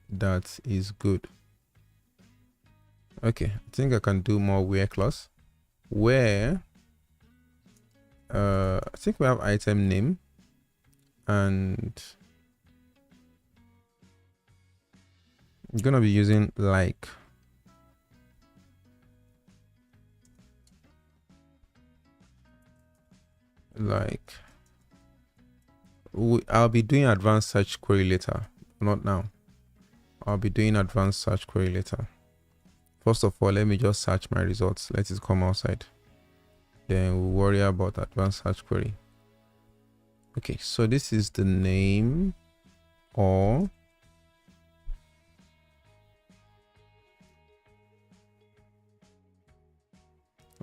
Speaker 1: that is good. Okay, I think I can do more where clause, where I think we have item name, and I'm gonna be using like. I'll be doing advanced search query later, not now. I'll be doing advanced search query later. First of all, let me just search my results. Let it come outside. Then we'll worry about advanced search query. Okay, so this is the name, or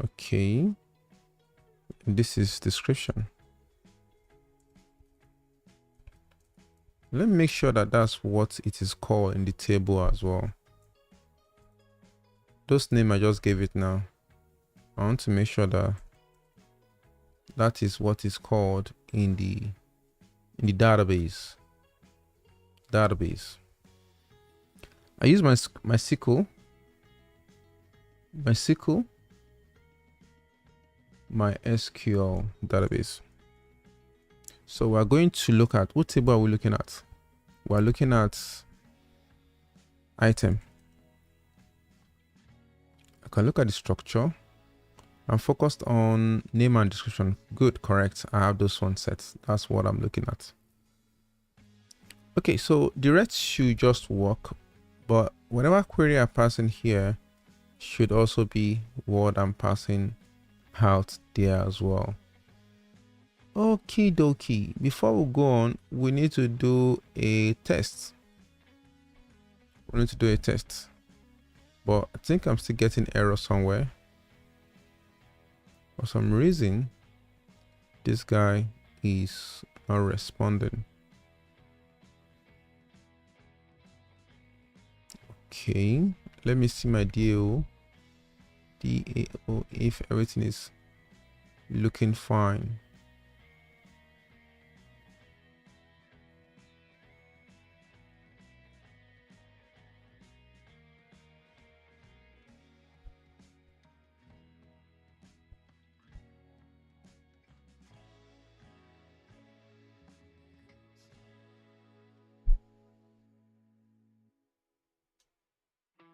Speaker 1: okay, this is description. Let me make sure that that's what it is called in the table as well. Those name I just gave it now. I want to make sure that that is what is called in the database. I use my SQL, my SQL database. So we're going to look at, what table are we looking at? We're looking at item. I can look at the structure. I'm focused on name and description. Good, correct. I have those ones set. That's what I'm looking at. Okay, so the rest should just work, but whatever query I pass in here should also be what I'm passing out there as well. Okie dokie. Before we go on, we need to do a test. But I think I'm still getting error somewhere. For some reason, this guy is not responding. Okay, let me see my DAO if everything is looking fine.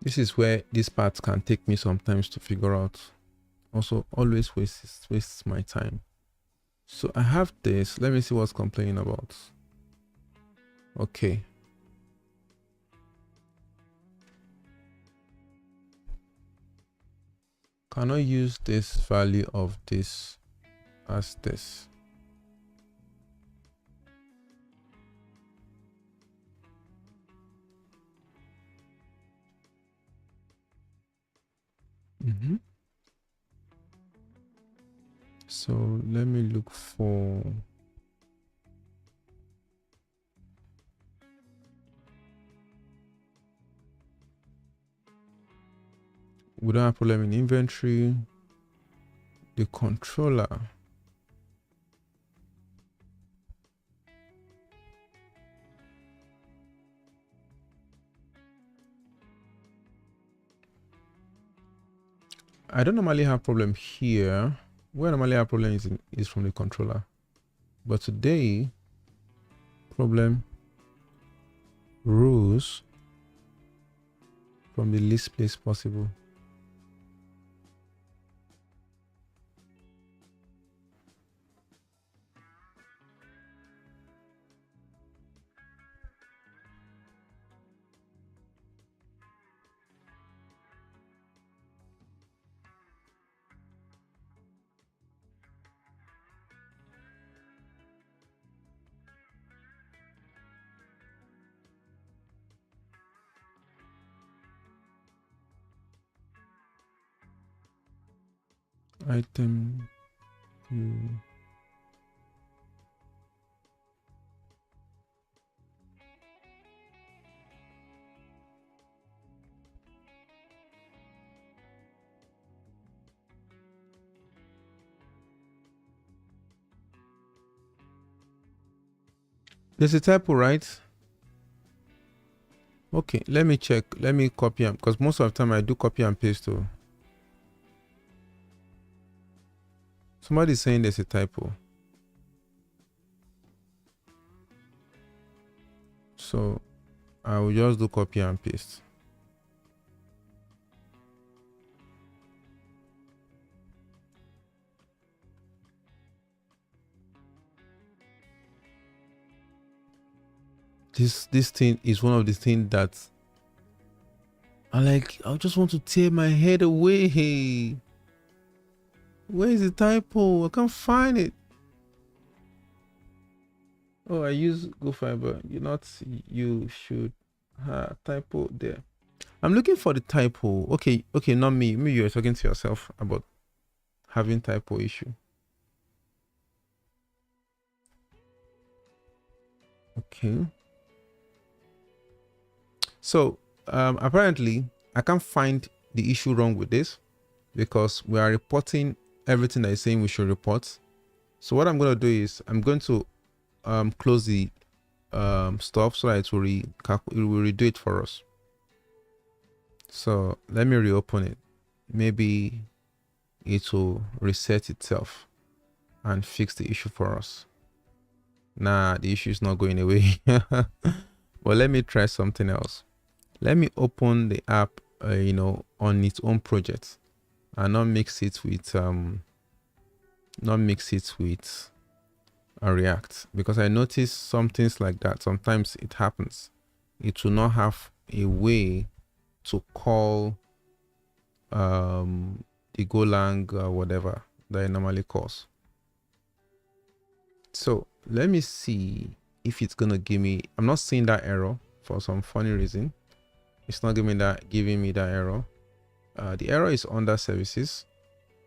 Speaker 1: This is where this part can take me sometimes to figure out. Also, always wastes my time. So I have this. Let me see what's complaining about. Okay. Cannot use this value of this as this. So let me look for we don't have problem in inventory. The controller. I don't normally have problem here. Where I normally have problem is from the controller. But today, problem rose from the least place possible. Item There's a typo, right? Okay, let me check. Let me copy them, because most of the time I do copy and paste too. Somebody's saying there's a typo. So I will just do copy and paste. This thing is one of the things that I just want to tear my head away. Where is the typo? I can't find it. Oh, I use Go Fiber. You should have typo there. I'm looking for the typo. Okay, not me. Maybe you're talking to yourself about having typo issue. Okay. So apparently I can't find the issue wrong with this, because we are reporting everything that is saying we should report. So what I'm going to do is I'm going to close the stuff so that it will redo it for us. So let me reopen it. Maybe it will reset itself and fix the issue for us. Nah, the issue is not going away. But let me try something else. Let me open the app on its own project and not mix it with React, because I noticed some things like that. Sometimes it happens. It will not have a way to call the Golang whatever that it normally calls. So let me see if it's gonna give me. I'm not seeing that error for some funny reason. It's not giving me that error. The error is under services.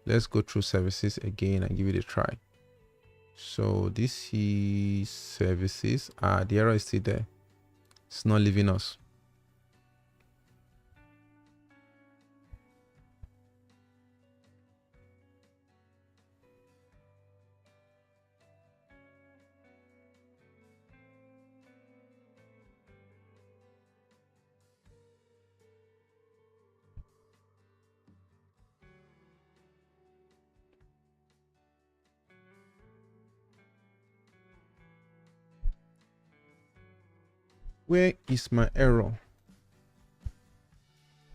Speaker 1: Let's go through services again and give it a try. So this is services. The error is still there. It's not leaving us. Where is my error?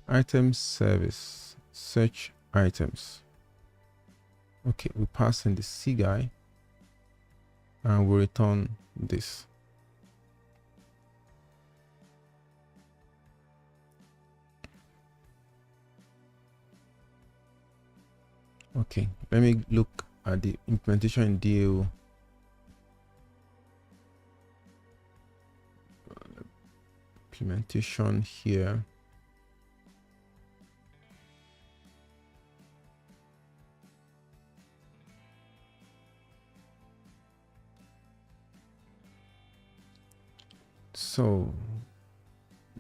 Speaker 1: Item service, search items. Okay, we pass in the C guy and we return this. Okay, let me look at the implementation in DAO. Implementation here. So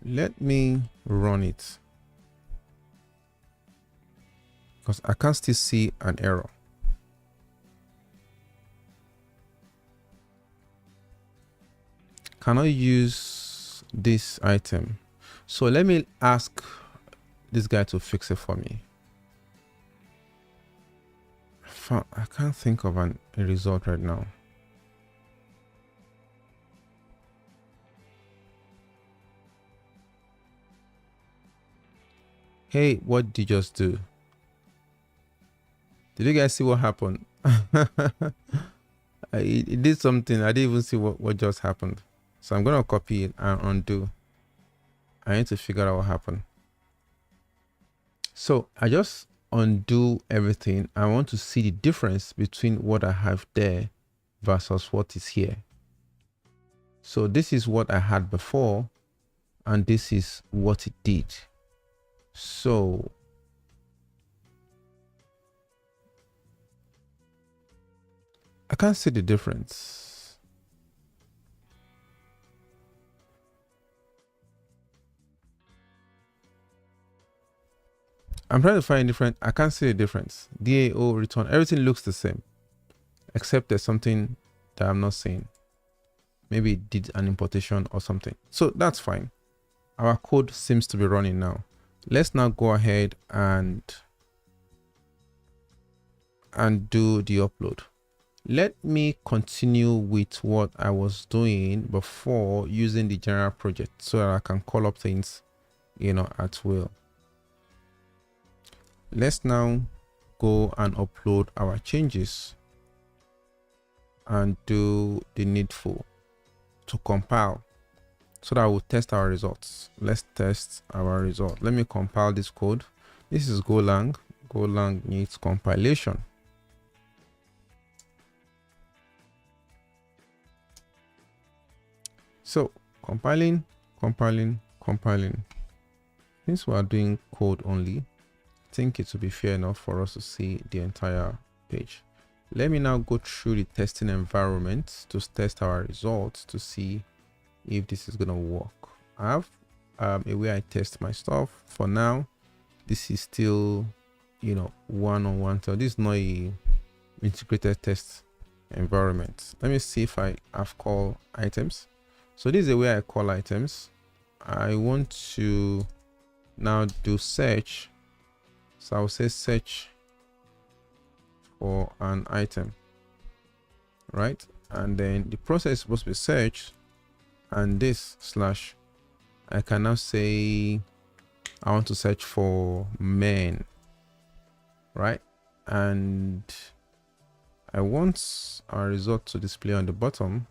Speaker 1: let me run it, because I can still see an error. Cannot use this item. So let me ask this guy to fix it for me. I can't think of a result right now. Hey, what did you just do? Did you guys see what happened? It did something. I didn't even see what just happened. So I'm going to copy it and undo. I need to figure out what happened. So I just undo everything. I want to see the difference between what I have there versus what is here. So this is what I had before, and this is what it did. So I can't see the difference. I'm trying to find a different. I can't see the difference. DAO, return, everything looks the same, except there's something that I'm not seeing. maybe it did an importation or something. So that's fine. Our code seems to be running now. Let's now go ahead and do the upload. Let me continue with what I was doing before using the general project so that I can call up things, at will. Let's now go and upload our changes and do the needful to compile so that we'll test our results. Let's test our result. Let me compile this code. This is Golang. Golang needs compilation. So compiling. Since we are doing code only, I think it will be fair enough for us to see the entire page. Let me now go through the testing environment to test our results to see if this is going to work. I have a way I test my stuff. For now, this is still, one-on-one. So this is not a integrated test environment. Let me see if I have call items. So this is the way I call items. I want to now do search. So I'll say search for an item, right? And then the process is supposed to be search, and this slash, I can now say I want to search for men, right? And I want our result to display on the bottom.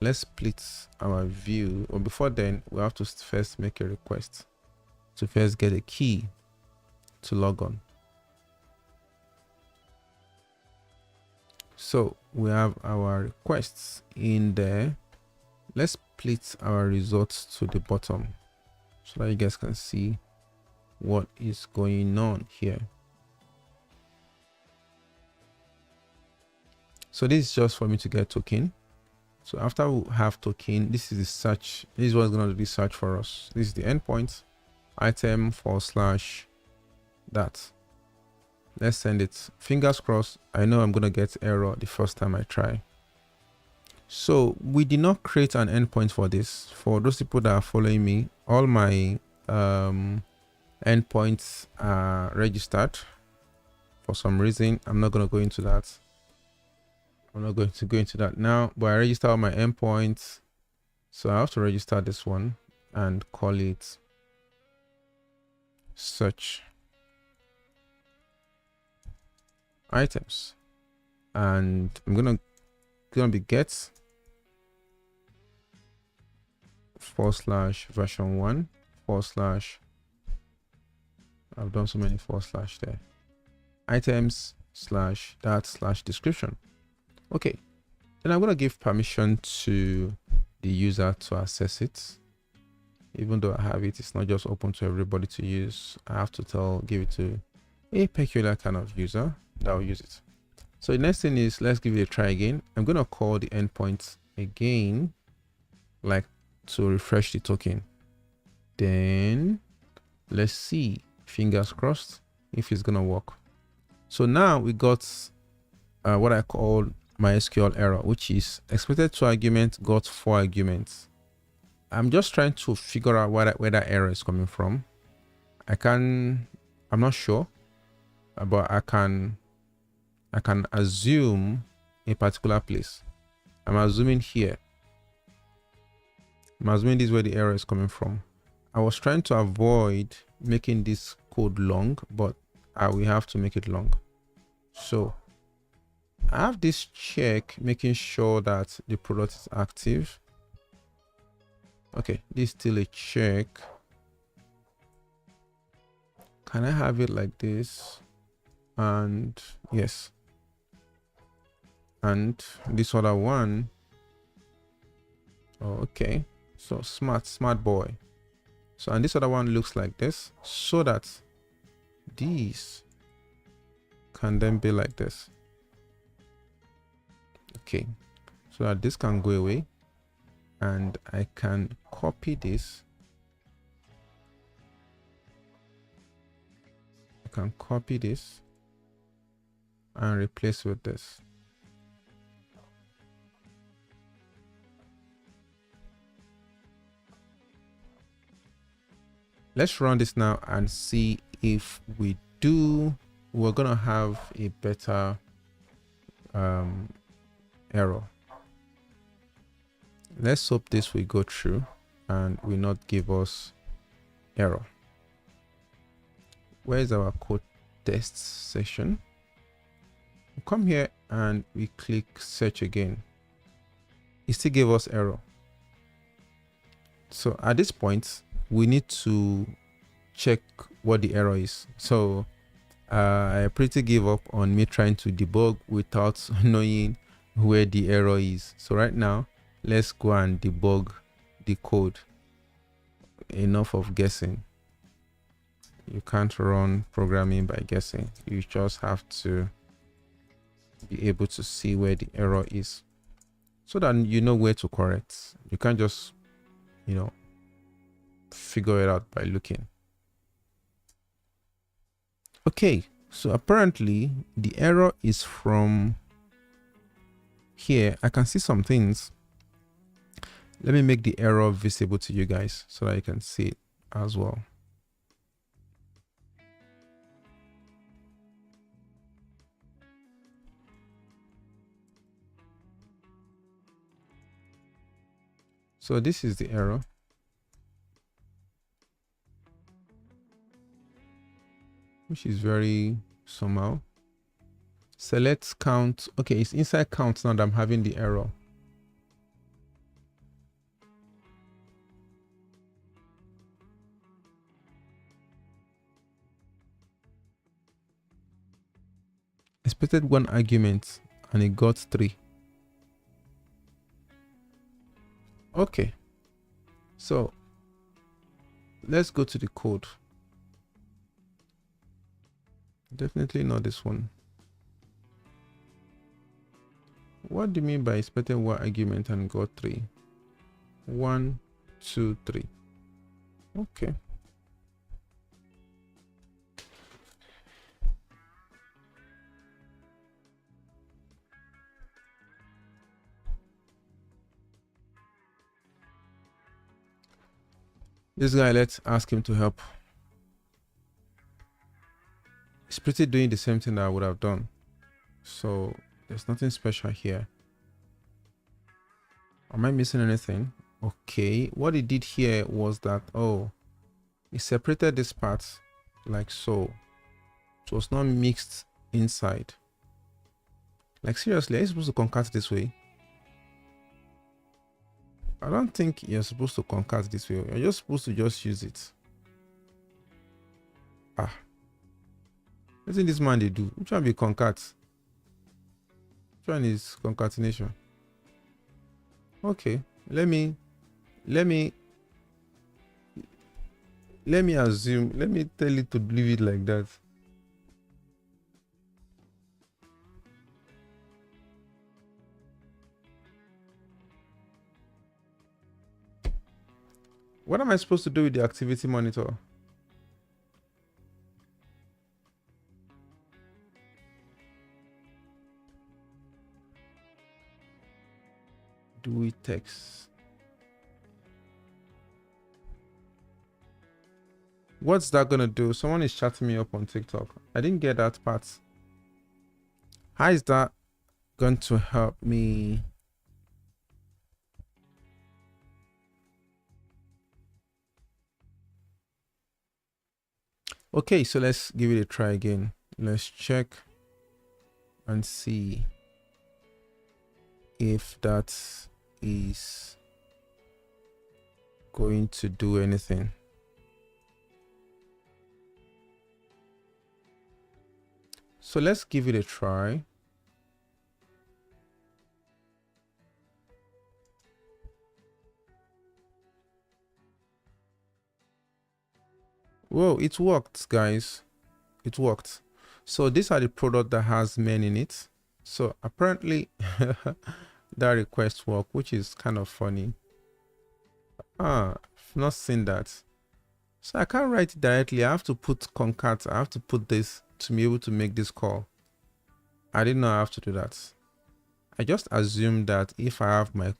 Speaker 1: Let's split our view, or before then we have to first make a request to first get a key to log on. So we have our requests in there. Let's split our results to the bottom so that you guys can see what is going on here. So this is just for me to get token. So after we have token, this is the search. This is what's going to be search for us. This is the endpoint item / that. Let's send it. Fingers crossed. I know I'm going to get error the first time I try. So we did not create an endpoint for this. For those people that are following me, all my endpoints are registered. For some reason, I'm not going to go into that. I'm not going to go into that now, but I register all my endpoints. So I have to register this one and call it search items. And I'm gonna be get /version1 / I've done so many / there, items /that / description. Okay, then I'm going to give permission to the user to access it. Even though I have it, it's not just open to everybody to use. I have to give it to a peculiar kind of user that will use it. So the next thing is, let's give it a try again. I'm going to call the endpoint again, like to refresh the token. Then let's see, fingers crossed, if it's going to work. So now we got what I call MySQL error, which is expected 2 arguments got 4 arguments. I'm just trying to figure out where that error is coming from. I'm not sure, but I can assume a particular place. I'm assuming here. I'm assuming this is where the error is coming from. I was trying to avoid making this code long, but we have to make it long. So I have this check making sure that the product is active. Okay, this is still a check. Can I have it like this? And yes. And this other one. Oh, okay. So smart boy. So, and this other one looks like this, so that these can then be like this. Okay, so that this can go away, and I can copy this. I can copy this and replace with this. Let's run this now and see if we do. We're gonna have a better error. Let's hope this will go through and will not give us error. Where's our code test session? We come here and we click search again. It still gave us error. So at this point, we need to check what the error is. So I pretty give up on me trying to debug without knowing where the error is. So right now, let's go and debug the code. Enough of guessing. You can't run programming by guessing. You just have to be able to see where the error is so that you know where to correct. You can't just, figure it out by looking. Okay, so apparently the error is from here. I can see some things. Let me make the error visible to you guys so that you can see it as well. So this is the error. Which is very somehow. Select count. Okay, it's inside count now that I'm having the error. Expected 1 argument and it got 3. Okay, so let's go to the code. Definitely not this one. What do you mean by expected 1 argument and got 3? 1, 2, 3. Okay. This guy, let's ask him to help. He's pretty doing the same thing that I would have done. So there's nothing special here. Am I missing anything? Okay, what he did here was that, he separated this part like so. It was not mixed inside. Like seriously, are you supposed to concat this way? I don't think you're supposed to concat this way. You're just supposed to just use it. What did this man they do? Which one be concat? Which one is concatenation? Okay, let me assume, let me tell it to leave it like that. What am I supposed to do with the activity monitor? Do it text. What's that gonna do? Someone is chatting me up on TikTok. I didn't get that part. How is that going to help me? Okay, so let's give it a try again. Let's check and see if that is going to do anything. So let's give it a try. Whoa, it worked, guys. It worked. So these are the product that has men in it. So apparently that request worked, which is kind of funny. I've not seen that. So I can't write it directly. I have to put concat. I have to put this to be able to make this call. I didn't know I have to do that. I just assumed that if I have my,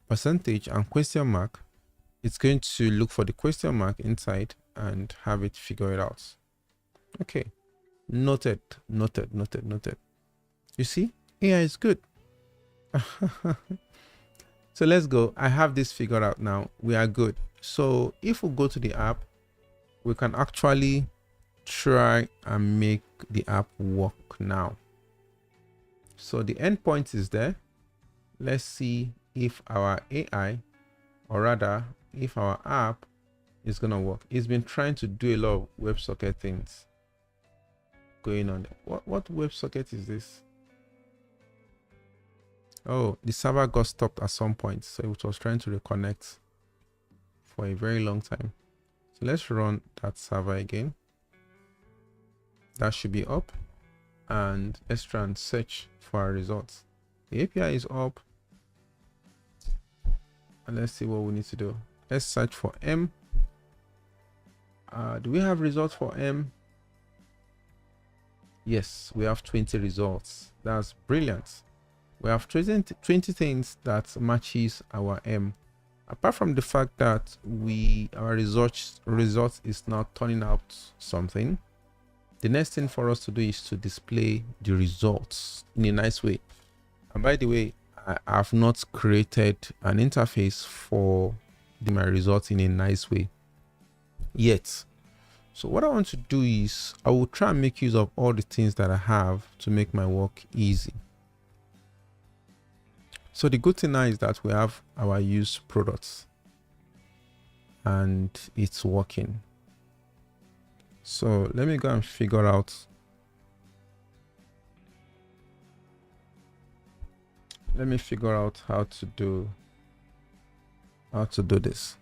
Speaker 1: percentage and question mark, it's going to look for the question mark inside and have it figure it out. Okay, noted. You see, AI is good. So let's go. I have this figured out now. We are good. So if we go to the app, we can actually try and make the app work now. So the endpoint is there. Let's see if our AI, or rather if our app, is gonna work. It's been trying to do a lot of WebSocket things going on. What WebSocket is this? Oh, the server got stopped at some point, so it was trying to reconnect for a very long time. So let's run that server again. That should be up, and let's try and search for our results. The API is up, and let's see what we need to do. Let's search for M. Do we have results for M? Yes, we have 20 results. That's brilliant. We have 20 things that matches our M. Apart from the fact that our results is not turning out something, the next thing for us to do is to display the results in a nice way. And by the way, I have not created an interface for my results in a nice way yet. So what I want to do is I will try and make use of all the things that I have to make my work easy. So the good thing now is that we have our used products and it's working. So let me go and figure out how to do this.